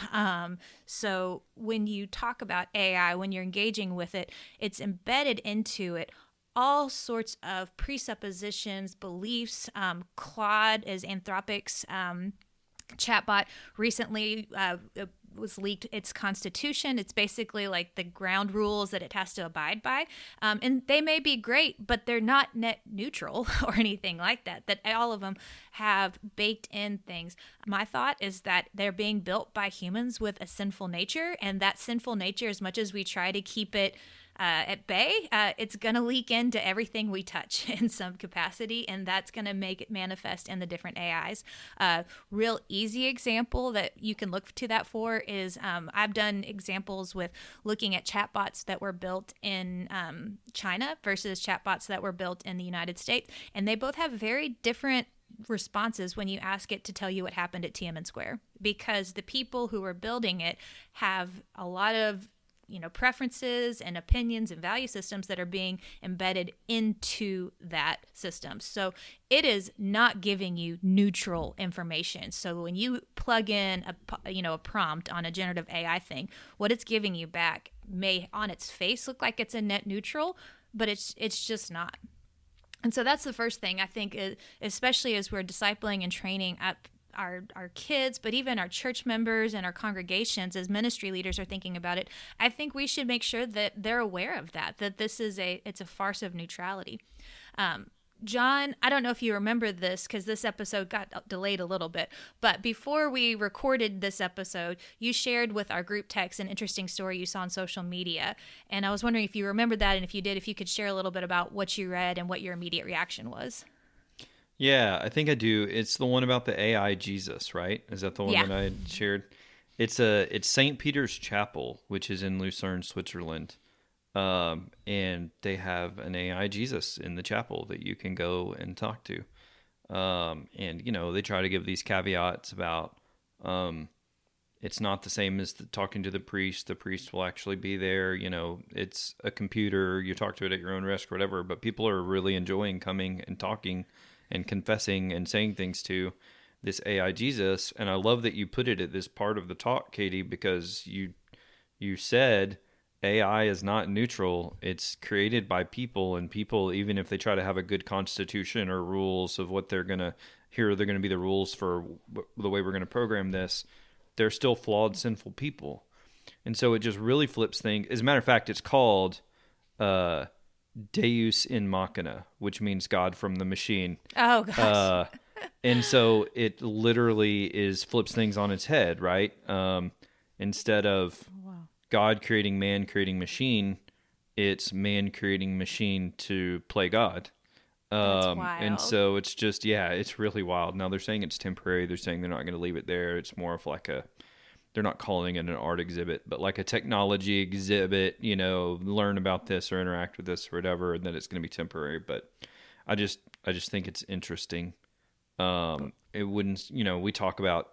So when you talk about AI, when you're engaging with it, it's embedded into it all sorts of presuppositions, beliefs. Claude is Anthropic's chatbot recently was leaked its constitution. It's basically like the ground rules that it has to abide by. And they may be great, but they're not net neutral or anything like that, that all of them have baked in things. My thought is that they're being built by humans with a sinful nature, and that sinful nature, as much as we try to keep it at bay, it's going to leak into everything we touch in some capacity, and that's going to make it manifest in the different AIs. Real easy example that you can look to that for is I've done examples with looking at chatbots that were built in China versus chatbots that were built in the United States, and they both have very different responses when you ask it to tell you what happened at Tiananmen Square, because the people who are building it have a lot of preferences and opinions and value systems that are being embedded into that system. So it is not giving you neutral information. So when you plug in a prompt on a generative AI thing, what it's giving you back may on its face look like it's a net neutral, but it's just not. And so that's the first thing I think, especially as we're discipling and training up our kids, but even our church members and our congregations as ministry leaders are thinking about it. I think we should make sure that they're aware of that this is it's a farce of neutrality. John, I don't know if you remember this because this episode got delayed a little bit, but before we recorded this episode, you shared with our group text an interesting story you saw on social media. And I was wondering if you remembered that, and if you did, if you could share a little bit about what you read and what your immediate reaction was. Yeah, I think I do. It's the one about the AI Jesus, right? Is that the one that I had shared? It's St. Peter's Chapel, which is in Lucerne, Switzerland. And they have an AI Jesus in the chapel that you can go and talk to. And, they try to give these caveats about it's not the same as talking to the priest. The priest will actually be there. It's a computer. You talk to it at your own risk or whatever. But people are really enjoying coming and talking and confessing and saying things to this AI Jesus. And I love that you put it at this part of the talk, Katie, because you said AI is not neutral. It's created by people, and people, even if they try to have a good constitution or rules of what they're going to be the rules for the way we're going to program this, they're still flawed, sinful people. And so it just really flips things. As a matter of fact, it's called Deus in Machina, which means God from the machine. Oh, gosh. And so it literally flips things on its head, right? Instead of God creating man, creating machine, it's man creating machine to play God. That's wild. And so it's just, it's really wild. Now they're saying it's temporary. They're saying they're not going to leave it there. It's more of like they're not calling it an art exhibit, but like a technology exhibit, learn about this or interact with this or whatever, and that it's going to be temporary. But I just think it's interesting. It wouldn't, we talk about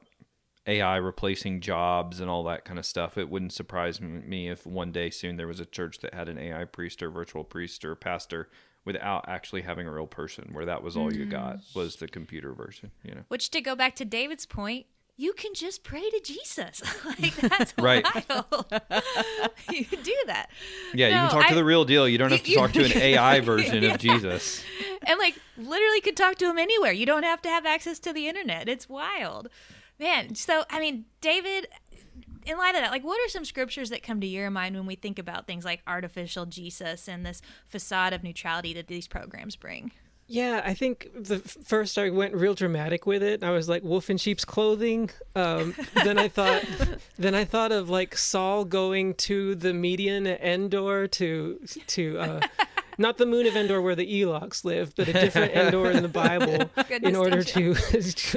AI replacing jobs and all that kind of stuff. It wouldn't surprise me if one day soon there was a church that had an AI priest or virtual priest or pastor without actually having a real person, where that was all you got was the computer version, Which, to go back to David's point, you can just pray to Jesus. That's right. wild. You can do that. Yeah, you can talk to the real deal. You don't have to talk to an AI version of Jesus. And literally could talk to him anywhere. You don't have to have access to the internet. It's wild. Man, so, David, in light of that, what are some scriptures that come to your mind when we think about things like artificial Jesus and this facade of neutrality that these programs bring? Yeah, I think first I went real dramatic with it. I was like wolf in sheep's clothing. Then I thought of like Saul going to the Median at Endor to not the moon of Endor where the Eloks live, but a different Endor in the Bible. In order to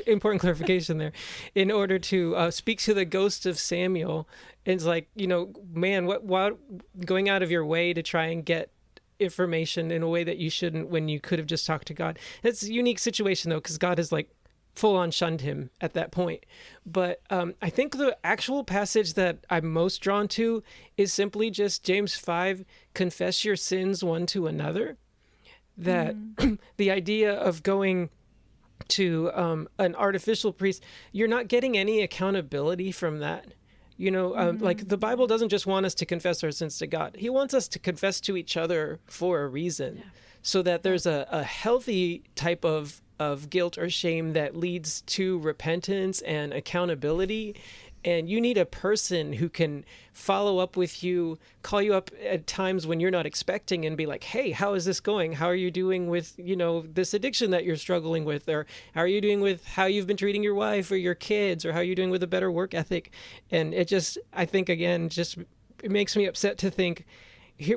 important clarification there, in order to speak to the ghost of Samuel. And it's like, man, what going out of your way to try and get information in a way that you shouldn't when you could have just talked to God. It's a unique situation though, because God has like full on shunned him at that point. But I think the actual passage that I'm most drawn to is simply just James 5, confess your sins one to another. That the idea of going to an artificial priest, you're not getting any accountability from that. Like the Bible doesn't just want us to confess our sins to God. He wants us to confess to each other for a reason, so that there's a healthy type of guilt or shame that leads to repentance and accountability. And you need a person who can follow up with you, call you up at times when you're not expecting and be like, hey, how is this going? How are you doing with, this addiction that you're struggling with? Or how are you doing with how you've been treating your wife or your kids? Or how are you doing with a better work ethic? And I think, again, it makes me upset to think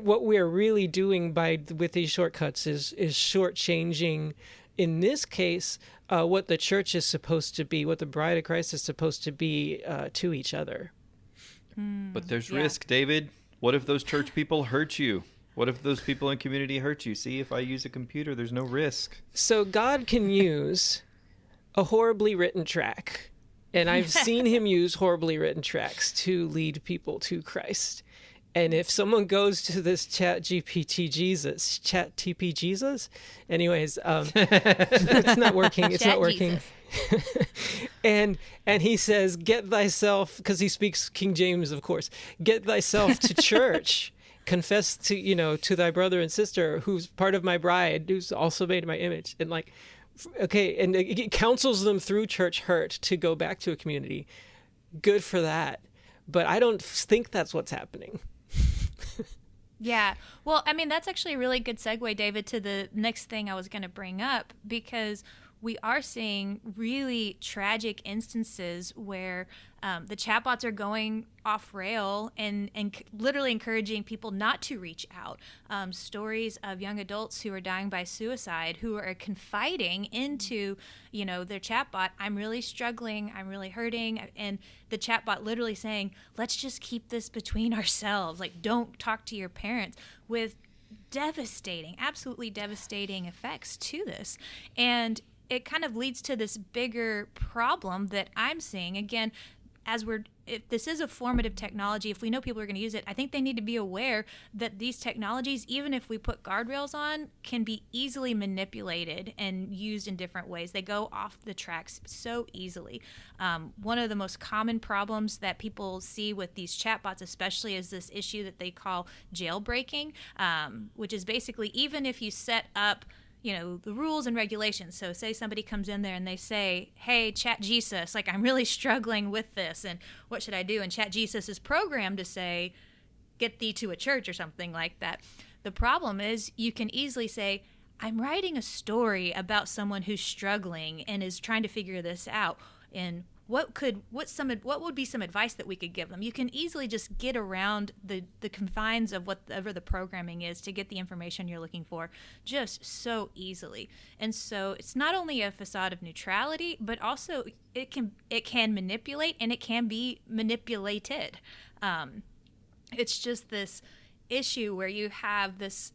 what we're really doing with these shortcuts is shortchanging, in this case, what the church is supposed to be, what the bride of Christ is supposed to be to each other. But there's risk, David. What if those church people hurt you? What if those people in community hurt you? See, if I use a computer, there's no risk. So God can use a horribly written track. And I've seen him use horribly written tracks to lead people to Christ. And if someone goes to this chat TP Jesus, anyways, it's not working. It's not working. and he says, get thyself, because he speaks King James, of course, get thyself to church, confess to thy brother and sister, who's part of my bride, who's also made in my image. And like, okay. And it counsels them through church hurt to go back to a community. Good for that. But I don't think that's what's happening. Yeah. Well, I mean, that's actually a really good segue, David, to the next thing I was going to bring up, because we are seeing really tragic instances where the chatbots are going off rail and literally encouraging people not to reach out. Stories of young adults who are dying by suicide, who are confiding into, their chatbot, I'm really struggling, I'm really hurting. And the chatbot literally saying, let's just keep this between ourselves. Like, don't talk to your parents, with absolutely devastating effects to this. And it kind of leads to this bigger problem that I'm seeing. Again, if this is a formative technology, if we know people are going to use it, I think they need to be aware that these technologies, even if we put guardrails on, can be easily manipulated and used in different ways. They go off the tracks so easily. One of the most common problems that people see with these chatbots especially is this issue that they call jailbreaking, which is basically, even if you set up the rules and regulations. So say somebody comes in there and they say, hey, Chat Jesus, like, I'm really struggling with this, and what should I do? And Chat Jesus is programmed to say, get thee to a church or something like that. The problem is you can easily say, I'm writing a story about someone who's struggling and is trying to figure this out. And what would be some advice that we could give them? You can easily just get around the confines of whatever the programming is to get the information you're looking for, just so easily. And so it's not only a facade of neutrality, but also it can manipulate, and it can be manipulated. It's just this issue where you have this,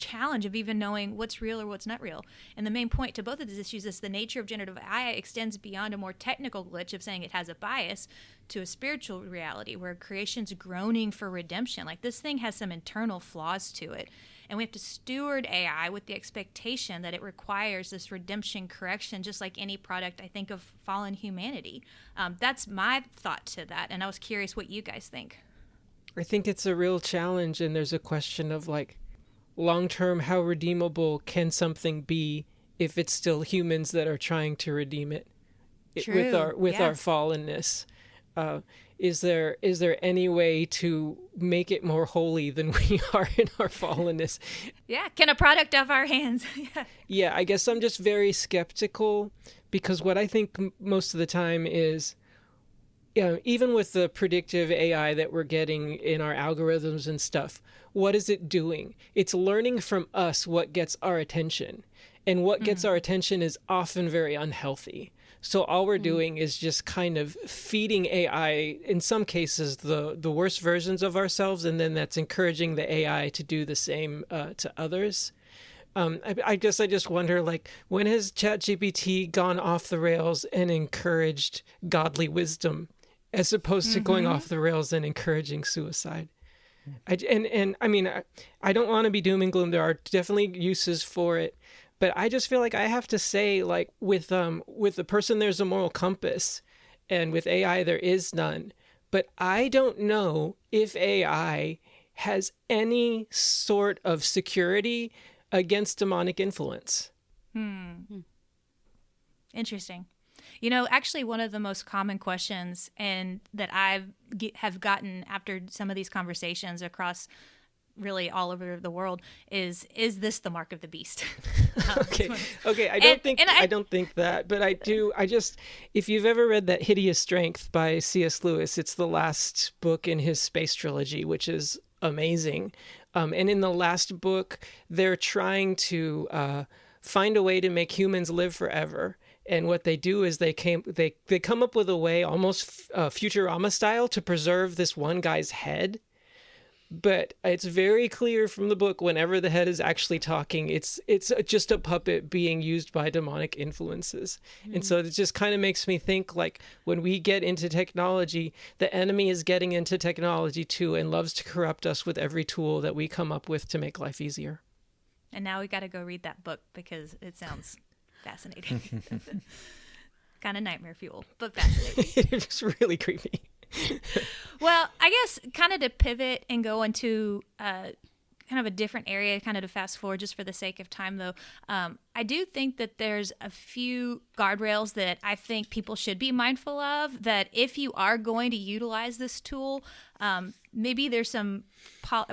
challenge of even knowing what's real or what's not real. And the main point to both of these issues is the nature of generative AI extends beyond a more technical glitch of saying it has a bias to a spiritual reality where creation's groaning for redemption. Like, this thing has some internal flaws to it. And we have to steward AI with the expectation that it requires this redemption correction, just like any product, I think, of fallen humanity. That's my thought to that. And I was curious what you guys think. I think it's a real challenge, and there's a question of, like, long-term, how redeemable can something be if it's still humans that are trying to redeem it? True. with our fallenness. is there any way to make it more holy than we are in our fallenness? Yeah, can a product of our hands? Yeah. Yeah, I guess I'm just very skeptical, because what I think most of the time is, even with the predictive AI that we're getting in our algorithms and stuff, what is it doing? It's learning from us what gets our attention. And what gets our attention is often very unhealthy. So all we're doing is just kind of feeding AI, in some cases, the worst versions of ourselves, and then that's encouraging the AI to do the same to others. I guess I just wonder, like, when has ChatGPT gone off the rails and encouraged godly wisdom, as opposed to going off the rails and encouraging suicide? I don't want to be doom and gloom. There are definitely uses for it. But I just feel like I have to say, like, with the person, there's a moral compass, and with AI, there is none. But I don't know if AI has any sort of security against demonic influence. Interesting. You know, actually, one of the most common questions and that have gotten after some of these conversations across really all over the world is this the mark of the beast? Okay. I don't think that, but I do. If you've ever read that Hideous Strength by C.S. Lewis, it's the last book in his space trilogy, which is amazing. And in the last book, they're trying to find a way to make humans live forever. And what they do is they come up with a way, almost Futurama style, to preserve this one guy's head. But it's very clear from the book, whenever the head is actually talking, it's just a puppet being used by demonic influences. And so it just kind of makes me think, like, when we get into technology, the enemy is getting into technology too, and loves to corrupt us with every tool that we come up with to make life easier. And now we got to go read that book because it sounds fascinating. Kind of nightmare fuel, but fascinating. It's really creepy. Well, I guess kind of to pivot and go into kind of a different area, kind of to fast forward just for the sake of time, though, I do think that there's a few guardrails that I think people should be mindful of, that if you are going to utilize this tool, maybe there's some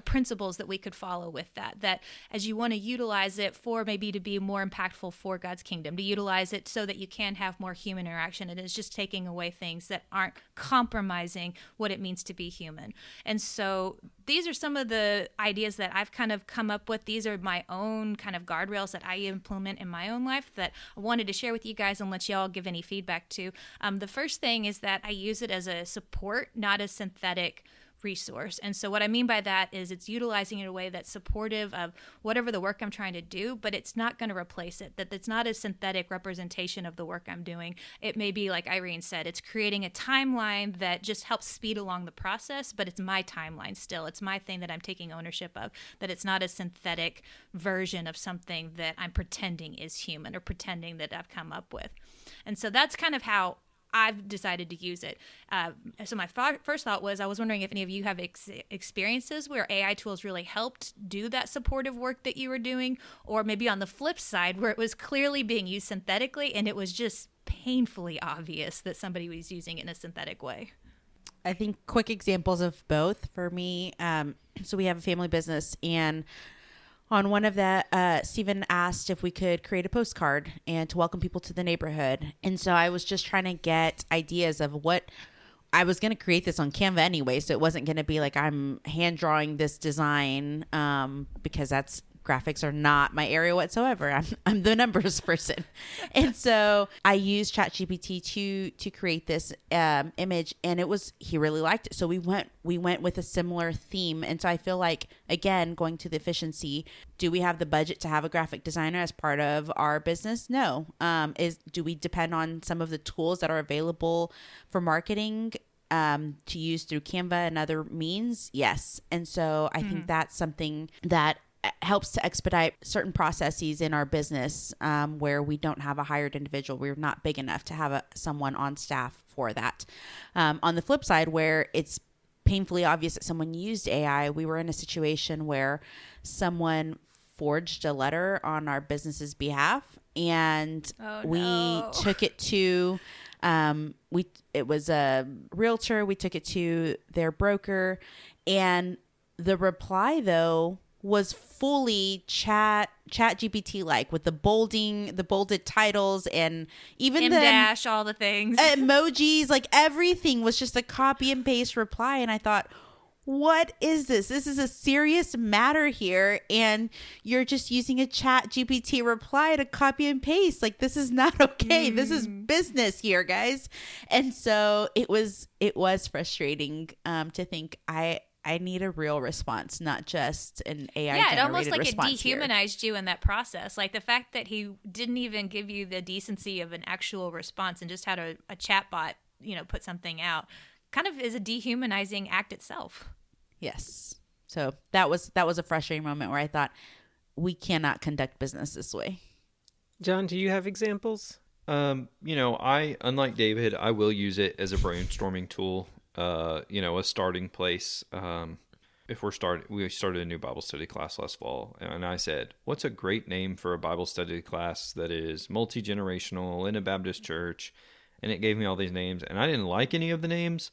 principles that we could follow with that as you want to utilize it for maybe to be more impactful for God's kingdom, to utilize it so that you can have more human interaction. It is just taking away things that aren't compromising what it means to be human. And so these are some of the ideas that I've kind of come up with. These are my own kind of guardrails that I implement in my own life that I wanted to share with you guys and let y'all give any feedback to. The first thing is that I use it as a support, not a synthetic resource. And so what I mean by that is it's utilizing it in a way that's supportive of whatever the work I'm trying to do, but it's not going to replace it, that it's not a synthetic representation of the work I'm doing. It may be, like Irene said, it's creating a timeline that just helps speed along the process, but it's my timeline still. It's my thing that I'm taking ownership of, that it's not a synthetic version of something that I'm pretending is human or pretending that I've come up with. And so that's kind of how I've decided to use it. So my first thought was, I was wondering if any of you have experiences where AI tools really helped do that supportive work that you were doing, or maybe on the flip side where it was clearly being used synthetically and it was just painfully obvious that somebody was using it in a synthetic way. I think quick examples of both for me. So we have a family business, and on one of that, Stephen asked if we could create a postcard and to welcome people to the neighborhood. And so I was just trying to get ideas of what I was going to create this on Canva anyway. So it wasn't going to be like I'm hand drawing this design because graphics are not my area whatsoever. I'm the numbers person. And so I used ChatGPT to create this image, and he really liked it. So we went with a similar theme. And so I feel like, again, going to the efficiency, do we have the budget to have a graphic designer as part of our business? No. Do we depend on some of the tools that are available for marketing to use through Canva and other means? Yes. And so I think that's something that helps to expedite certain processes in our business where we don't have a hired individual. We're not big enough to have someone on staff for that. On the flip side, where it's painfully obvious that someone used AI, we were in a situation where someone forged a letter on our business's behalf, and we took it to It was a realtor. We took it to their broker, and the reply though was fully chat GPT like, with the bolded titles, and even M the dash, all the things, emojis, like everything was just a copy and paste reply. And I thought, what is this? This is a serious matter here, and you're just using a chat GPT reply to copy and paste. Like, this is not okay. This is business here, guys. And so it was frustrating to think I need a real response, not just an AI generated response. Yeah, it almost like it here. dehumanized you in that process. Like the fact that he didn't even give you the decency of an actual response and just had a chat bot, put something out, kind of is a dehumanizing act itself. Yes. So that was a frustrating moment where I thought, we cannot conduct business this way. John, do you have examples? Unlike David, I will use it as a brainstorming tool. A starting place. We started a new Bible study class last fall, and I said, what's a great name for a Bible study class that is multi-generational in a Baptist church? And it gave me all these names, and I didn't like any of the names,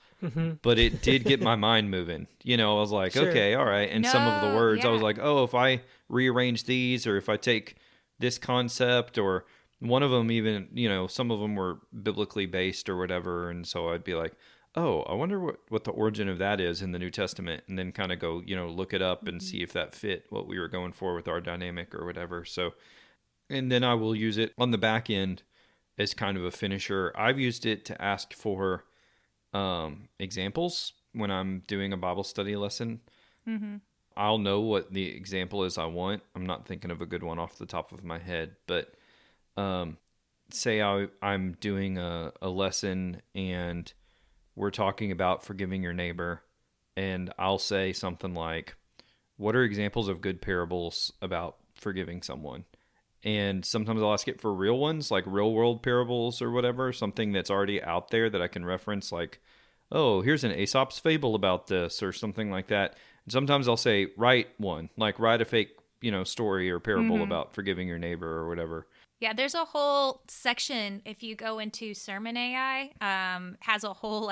but it did get my mind moving. I was like, sure. Okay, all right. And some of the words, I was like, oh, if I rearrange these, or if I take this concept, or one of them even, some of them were biblically based or whatever. And so I'd be like, oh, I wonder what the origin of that is in the New Testament, and then kind of go, look it up and see if that fit what we were going for with our dynamic or whatever. So, and then I will use it on the back end as kind of a finisher. I've used it to ask for examples when I'm doing a Bible study lesson. Mm-hmm. I'll know what the example is I want. I'm not thinking of a good one off the top of my head, but say I'm doing a lesson and we're talking about forgiving your neighbor, and I'll say something like, what are examples of good parables about forgiving someone? And sometimes I'll ask it for real ones, like real world parables or whatever, something that's already out there that I can reference, like, oh, here's an Aesop's fable about this, or something like that. And sometimes I'll say, write one, like write a fake, story or parable about forgiving your neighbor or whatever. Yeah, there's a whole section, if you go into Sermon AI, has a whole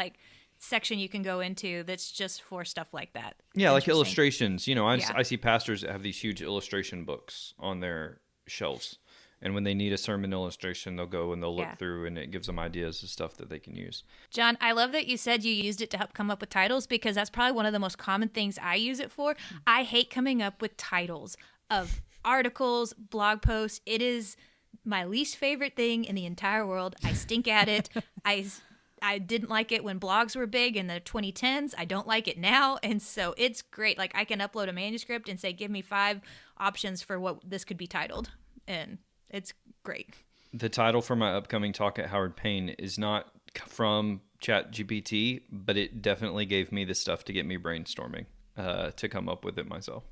section you can go into that's just for stuff like that. Yeah, like illustrations. I see pastors that have these huge illustration books on their shelves. And when they need a sermon illustration, they'll go and they'll look through, and it gives them ideas of stuff that they can use. John, I love that you said you used it to help come up with titles, because that's probably one of the most common things I use it for. I hate coming up with titles of articles, blog posts. It is my least favorite thing in the entire world. I stink at it. I didn't like it when blogs were big in the 2010s. I don't like it now. And so it's great. Like, I can upload a manuscript and say, give me 5 options for what this could be titled. And it's great. The title for my upcoming talk at Howard Payne is not from ChatGPT, but it definitely gave me the stuff to get me brainstorming to come up with it myself.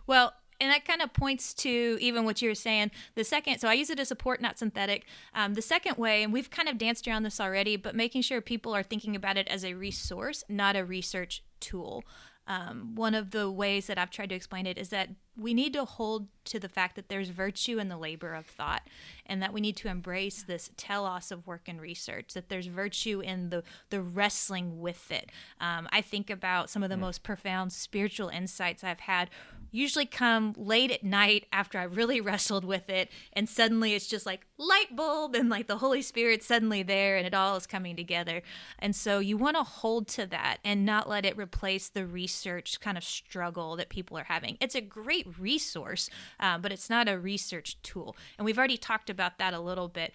Well, and that kind of points to even what you were saying. So I use it as support, not synthetic. The second way, and we've kind of danced around this already, but making sure people are thinking about it as a resource, not a research tool. One of the ways that I've tried to explain it is that we need to hold to the fact that there's virtue in the labor of thought, and that we need to embrace this telos of work and research, that there's virtue in the wrestling with it. I think about some of the most profound spiritual insights I've had usually come late at night after I've really wrestled with it, and suddenly it's just like light bulb, and like the Holy Spirit's suddenly there, and it all is coming together. And so you want to hold to that and not let it replace the research kind of struggle that people are having. It's a great resource, but it's not a research tool. And we've already talked about that a little bit,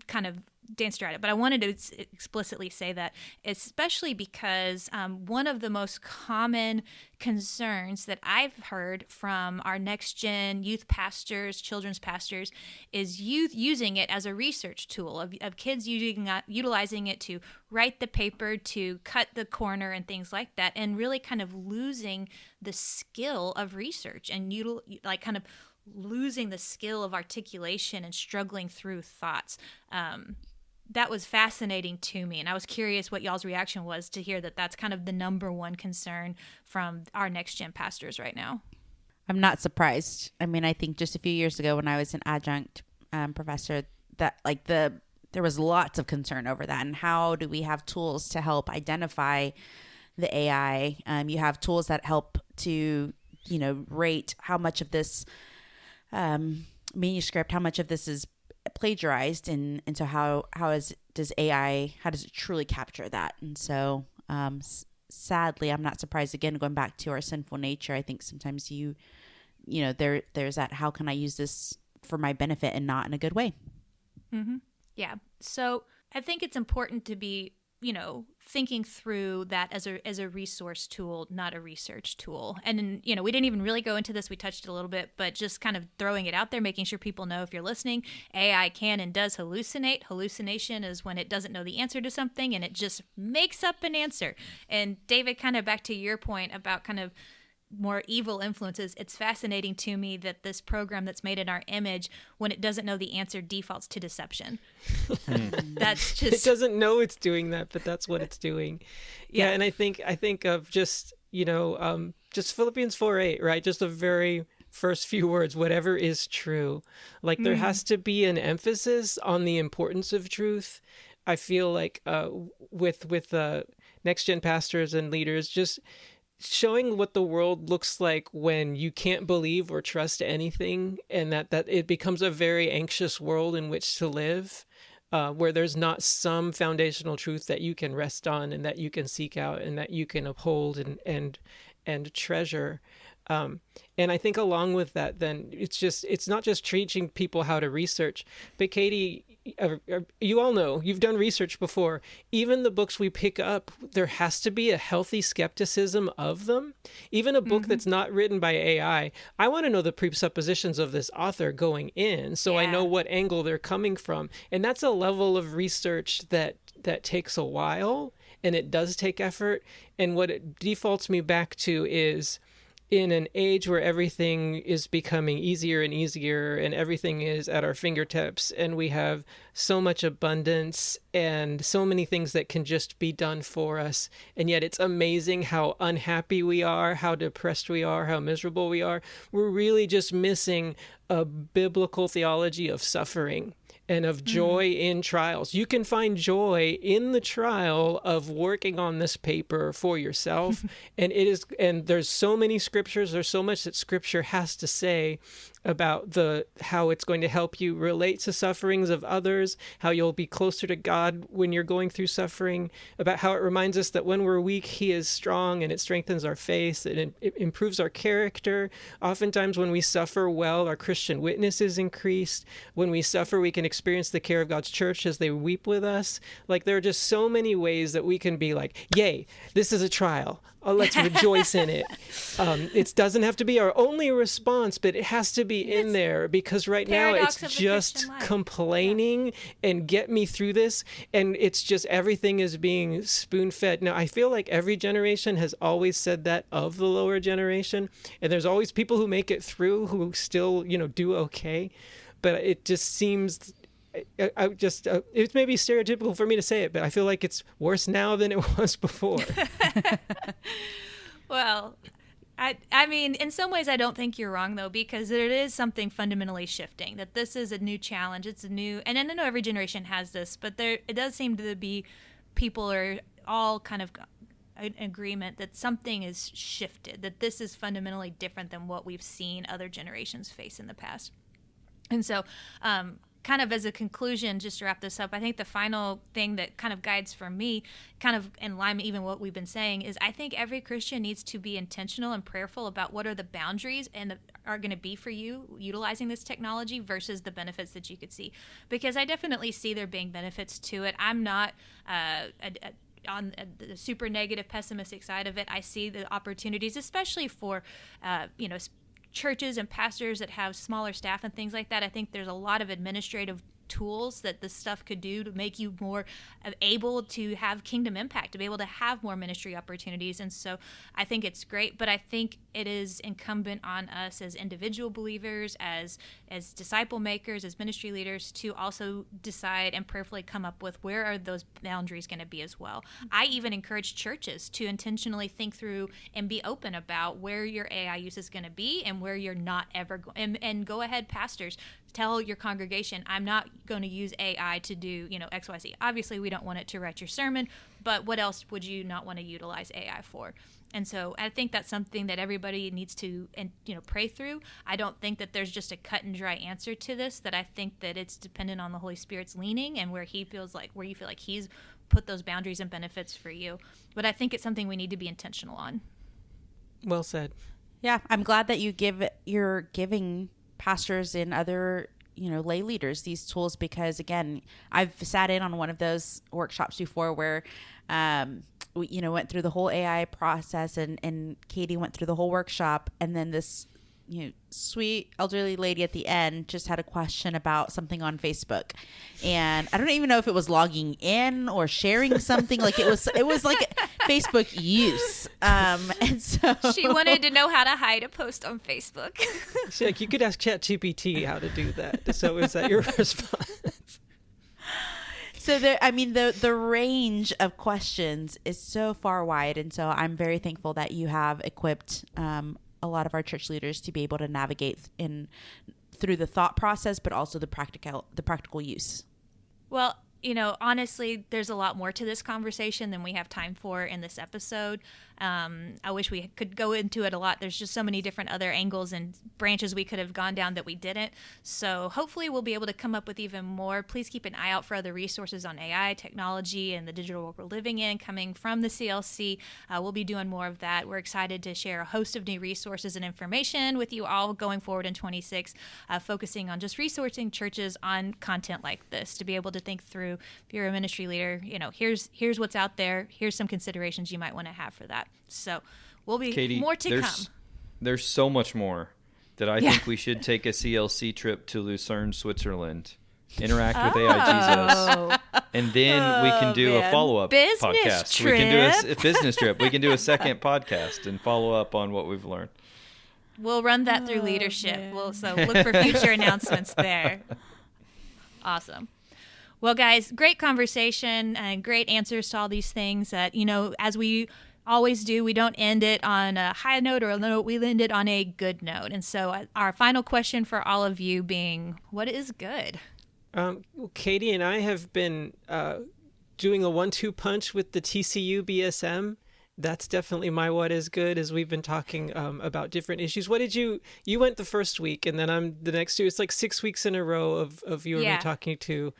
kind of danced around it, but I wanted to explicitly say that, especially because one of the most common concerns that I've heard from our next gen youth pastors, children's pastors, is youth using it as a research tool, of kids utilizing it to write the paper, to cut the corner and things like that, and really kind of losing the skill of research, and kind of losing the skill of articulation and struggling through thoughts. That was fascinating to me, and I was curious what y'all's reaction was to hear that that's kind of the number one concern from our next gen pastors right now. I'm not surprised. I mean, I think just a few years ago when I was an adjunct professor, that like the there was lots of concern over that. And how do we have tools to help identify the AI? You have tools that help to, rate how much of this manuscript, how much of this is plagiarized, and so how does it truly capture that? And so sadly, I'm not surprised, again, going back to our sinful nature, I think sometimes there's that, how can I use this for my benefit and not in a good way? Mm-hmm. Yeah. So I think it's important to be, thinking through that as a resource tool, not a research tool. And then, we didn't even really go into this. We touched it a little bit, but just kind of throwing it out there, making sure people know, if you're listening, AI can and does hallucinate. Hallucination is when it doesn't know the answer to something and it just makes up an answer. And David, kind of back to your point about kind of more evil influences, it's fascinating to me that this program that's made in our image, when it doesn't know the answer, defaults to deception. That's just, it doesn't know it's doing that, but that's what it's doing. Yeah, and I think of just just Philippians 4:8, right? Just the very first few words, whatever is true. Like there has to be an emphasis on the importance of truth. I feel like with next gen pastors and leaders, just showing what the world looks like when you can't believe or trust anything, and that it becomes a very anxious world in which to live, where there's not some foundational truth that you can rest on and that you can seek out and that you can uphold and treasure. And I think along with that, then it's not just teaching people how to research, but Katie, you all know, you've done research before. Even the books we pick up, there has to be a healthy skepticism of them. Even a book that's not written by AI, I want to know the presuppositions of this author going in, so I know what angle they're coming from. And that's a level of research that takes a while, and it does take effort. And what it defaults me back to is, in an age where everything is becoming easier and easier and everything is at our fingertips and we have so much abundance and so many things that can just be done for us, and yet it's amazing how unhappy we are, how depressed we are, how miserable we are. We're really just missing a biblical theology of suffering and of joy in trials. You can find joy in the trial of working on this paper for yourself. And there's so many scriptures, there's so much that scripture has to say about how it's going to help you relate to sufferings of others, how you'll be closer to God when you're going through suffering, about how it reminds us that when we're weak, he is strong, and it strengthens our faith, and it improves our character. Oftentimes when we suffer well, our Christian witness is increased. When we suffer, we can experience the care of God's church as they weep with us. Like, there are just so many ways that we can be like, yay, this is a trial. Oh, let's rejoice in it. It doesn't have to be our only response, but it has to be in there, because right now it's just complaining and get me through this. And it's just everything is being spoon-fed. Now, I feel like every generation has always said that of the lower generation. And there's always people who make it through who still, do okay. But it just seems... it's maybe stereotypical for me to say it, but I feel like it's worse now than it was before. Well, I mean, in some ways I don't think you're wrong, though, because there is something fundamentally shifting, that this is a new challenge. It's a new, and I know every generation has this, but it does seem to be, people are all kind of in agreement that something is shifted, that this is fundamentally different than what we've seen other generations face in the past. And so, kind of as a conclusion, just to wrap this up, I think the final thing that kind of guides for me, kind of in line even what we've been saying, is I think every Christian needs to be intentional and prayerful about what are the boundaries and are going to be for you utilizing this technology versus the benefits that you could see. Because I definitely see there being benefits to it. I'm not on the super negative, pessimistic side of it. I see the opportunities, especially for, churches and pastors that have smaller staff and things like that. I think there's a lot of administrative tools that this stuff could do to make you more able to have kingdom impact, to be able to have more ministry opportunities. And so I think it's great, but I think it is incumbent on us as individual believers, as disciple makers, as ministry leaders, to also decide and prayerfully come up with where are those boundaries going to be as well. I even encourage churches to intentionally think through and be open about where your AI use is going to be and where you're not ever and go ahead, pastors, tell your congregation, I'm not going to use AI to do, XYZ. Obviously, we don't want it to write your sermon, but what else would you not want to utilize AI for? And so I think that's something that everybody needs to, pray through. I don't think that there's just a cut and dry answer to this, that I think that it's dependent on the Holy Spirit's leaning and where you feel like he's put those boundaries and benefits for you. But I think it's something we need to be intentional on. Well said. Yeah, I'm glad that you're giving pastors and other lay leaders these tools, because again, I've sat in on one of those workshops before where we went through the whole AI process, and Katie went through the whole workshop, and then this sweet elderly lady at the end just had a question about something on Facebook, and I don't even know if it was logging in or sharing something. Like it was like Facebook use, and so she wanted to know how to hide a post on Facebook. So, like, you could ask ChatGPT how to do that. So is that your response? So the range of questions is so far wide, and so I'm very thankful that you have equipped a lot of our church leaders to be able to navigate through the thought process, but also the practical use. Well, honestly, there's a lot more to this conversation than we have time for in this episode. I wish we could go into it a lot. There's just so many different other angles and branches we could have gone down that we didn't. So hopefully we'll be able to come up with even more. Please keep an eye out for other resources on AI, technology, and the digital world we're living in coming from the CLC. We'll be doing more of that. We're excited to share a host of new resources and information with you all going forward in 26, focusing on just resourcing churches on content like this to be able to think through, if you're a ministry leader, here's what's out there. Here's some considerations you might want to have for that. So we'll be Katie, more to come. There's so much more that I think we should take a CLC trip to Lucerne, Switzerland, interact with AI Jesus, and then we can do a follow-up podcast. Trip. We can do a business trip. We can do a second podcast and follow up on what we've learned. We'll run that through leadership. So look for future announcements there. Awesome. Well, guys, great conversation and great answers to all these things that, as we always do, we don't end it on a high note or a note, we end it on a good note. And so our final question for all of you being, what is good? Katie and I have been doing a 1-2 punch with the TCU BSM. That's definitely my what is good, as we've been talking about different issues. What did you went the first week, and then I'm the next two. It's like 6 weeks in a row of you and me talking to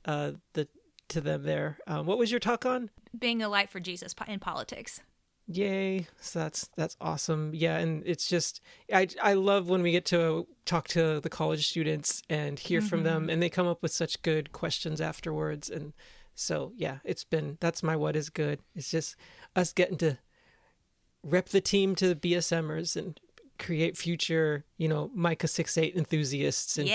them there. What was your talk on? Being a light for Jesus in politics. Yay. So that's awesome. Yeah. And it's just, I love when we get to talk to the college students and hear from them, and they come up with such good questions afterwards. And so, yeah, that's my what is good. It's just us getting to rep the team to the BSMers and create future, Micah 6.8 enthusiasts in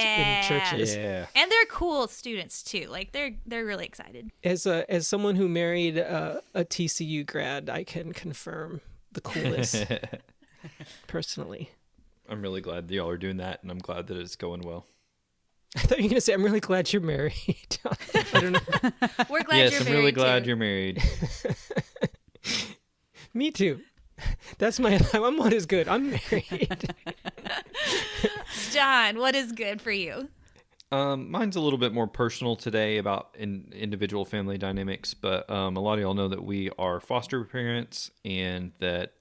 churches. Yeah. And they're cool students too. Like they're really excited. As someone who married a TCU grad, I can confirm the coolest personally. I'm really glad that y'all are doing that, and I'm glad that it's going well. I thought you were going to say, I'm really glad you're married. I don't know. We're glad yes, you're I'm married really glad too. you're married. Me too. That's I'm what is good. I'm married. John, what is good for you? Mine's a little bit more personal today about individual family dynamics, but a lot of y'all know that we are foster parents, and that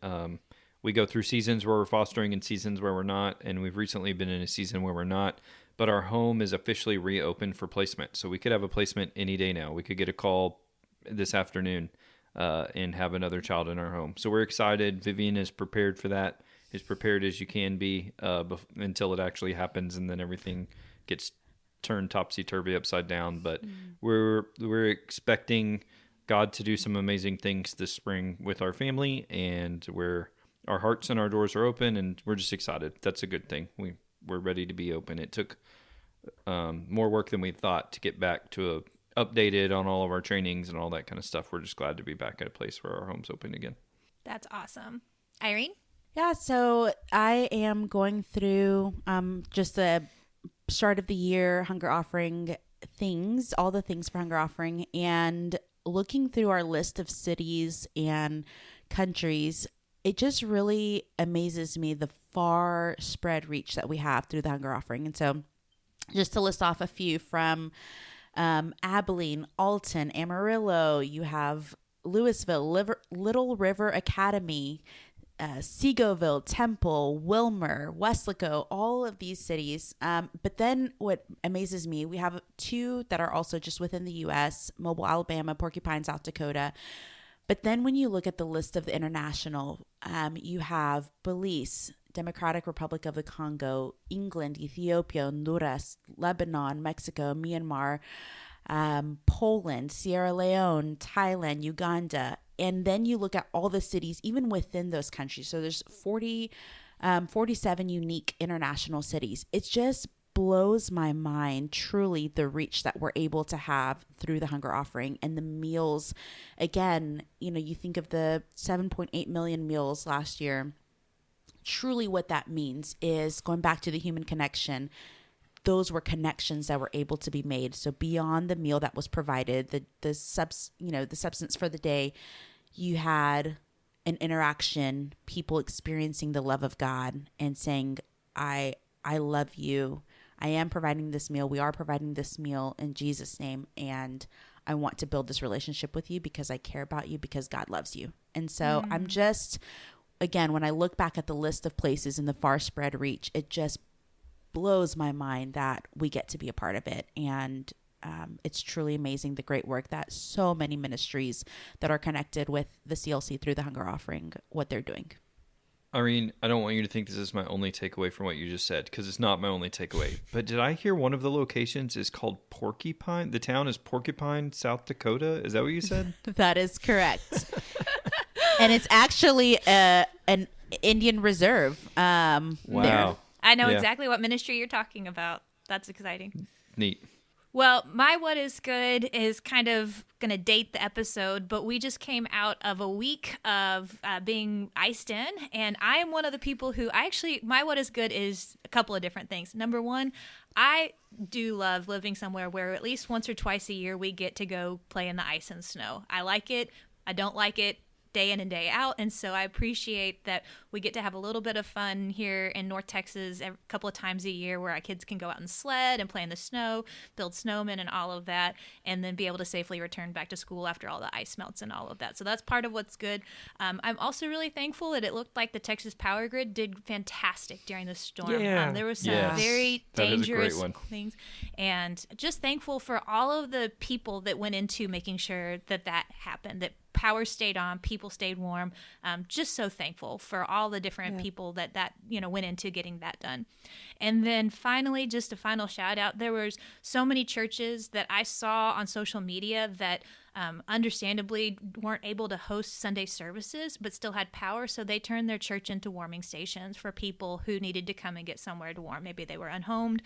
we go through seasons where we're fostering and seasons where we're not, and we've recently been in a season where we're not, but our home is officially reopened for placement. So we could have a placement any day now. We could get a call this afternoon and have another child in our home. So we're excited. Vivian is prepared for that, as prepared as you can be until it actually happens, and then everything gets turned topsy-turvy upside down. But we're expecting God to do some amazing things this spring with our family, and our hearts and our doors are open, and we're just excited. That's a good thing. We're ready to be open. It took more work than we thought to get back to updated on all of our trainings and all that kind of stuff. We're just glad to be back at a place where our home's open again. That's awesome. Irene? Yeah, so I am going through just the start of the year hunger offering things, all the things for hunger offering, and looking through our list of cities and countries. It just really amazes me the far spread reach that we have through the hunger offering. And so Just to list off a few from Abilene, Alton, Amarillo, you have Louisville, Little River Academy, Seagoville, Temple, Wilmer, Weslaco, all of these cities. But then what amazes me, we have 2 that are also just within the U.S., Mobile, Alabama, Porcupine, South Dakota. But then when you look at the list of the international, you have Belize, Democratic Republic of the Congo, England, Ethiopia, Honduras, Lebanon, Mexico, Myanmar, Poland, Sierra Leone, Thailand, Uganda. And then you look at all the cities, even within those countries. So there's 47 unique international cities. It just blows my mind, truly, the reach that we're able to have through the hunger offering and the meals. Again, you think of the 7.8 million meals last year. Truly what that means is going back to the human connection. Those were connections that were able to be made. So beyond the meal that was provided, the substance for the day, you had an interaction, people experiencing the love of God and saying, I love you. I am providing this meal. We are providing this meal in Jesus' name. And I want to build this relationship with you because I care about you, because God loves you. And so I'm just, again, when I look back at the list of places in the far spread reach, it just blows my mind that we get to be a part of it. And it's truly amazing, the great work that so many ministries that are connected with the CLC through the hunger offering, what they're doing. Irene, I don't want you to think this is my only takeaway from what you just said, because it's not my only takeaway. But did I hear one of the locations is called Porcupine? The town is Porcupine, South Dakota? Is that what you said? That is correct. And it's actually an Indian reserve. Wow. There. I know exactly what ministry you're talking about. That's exciting. Neat. Well, my what is good is kind of going to date the episode, but we just came out of a week of being iced in, and I am one of the people who my what is good is a couple of different things. Number one, I do love living somewhere where at least once or twice a year we get to go play in the ice and snow. I like it. I don't like it day in and day out, and so I appreciate that we get to have a little bit of fun here in North Texas a couple of times a year where our kids can go out and sled and play in the snow, build snowmen and all of that, and then be able to safely return back to school after all the ice melts and all of that. So that's part of what's good. I'm also really thankful that it looked like the Texas power grid did fantastic during the storm. Yeah. There was some Yes. very That is a dangerous great one. things, and just thankful for all of the people that went into making sure that happened, that power stayed on, people stayed warm. Just so thankful for all the different people that went into getting that done. And then finally, just a final shout out, there was so many churches that I saw on social media that understandably weren't able to host Sunday services but still had power, so they turned their church into warming stations for people who needed to come and get somewhere to warm. Maybe they were unhomed,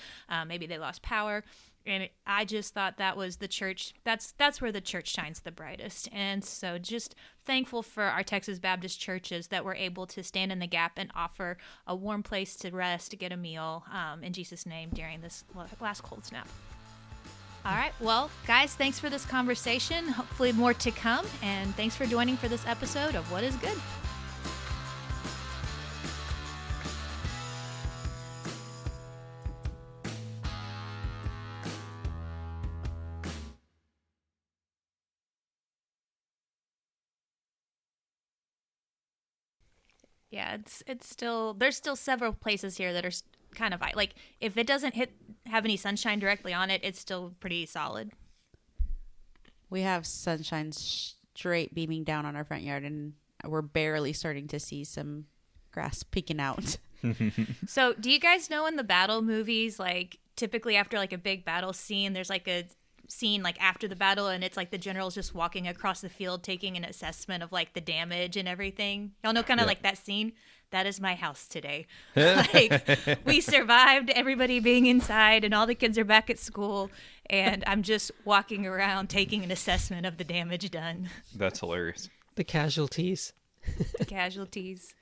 maybe they lost power. And I just thought that was the church. That's where the church shines the brightest. And so just thankful for our Texas Baptist churches that were able to stand in the gap and offer a warm place to rest, to get a meal in Jesus' name during this last cold snap. All right. Well, guys, thanks for this conversation. Hopefully more to come. And thanks for joining for this episode of What is Good. Yeah, it's still, there's still several places here that are kind of like, if it doesn't have any sunshine directly on it, it's still pretty solid. We have sunshine straight beaming down on our front yard, and we're barely starting to see some grass peeking out. So do you guys know in the battle movies, like typically after like a big battle scene, there's like a scene like after the battle and it's like the general's just walking across the field taking an assessment of like the damage and everything? Y'all know kind of like that scene? That is my house today. Like, we survived everybody being inside and all the kids are back at school and I'm just walking around taking an assessment of the damage done. That's hilarious. The casualties. The casualties.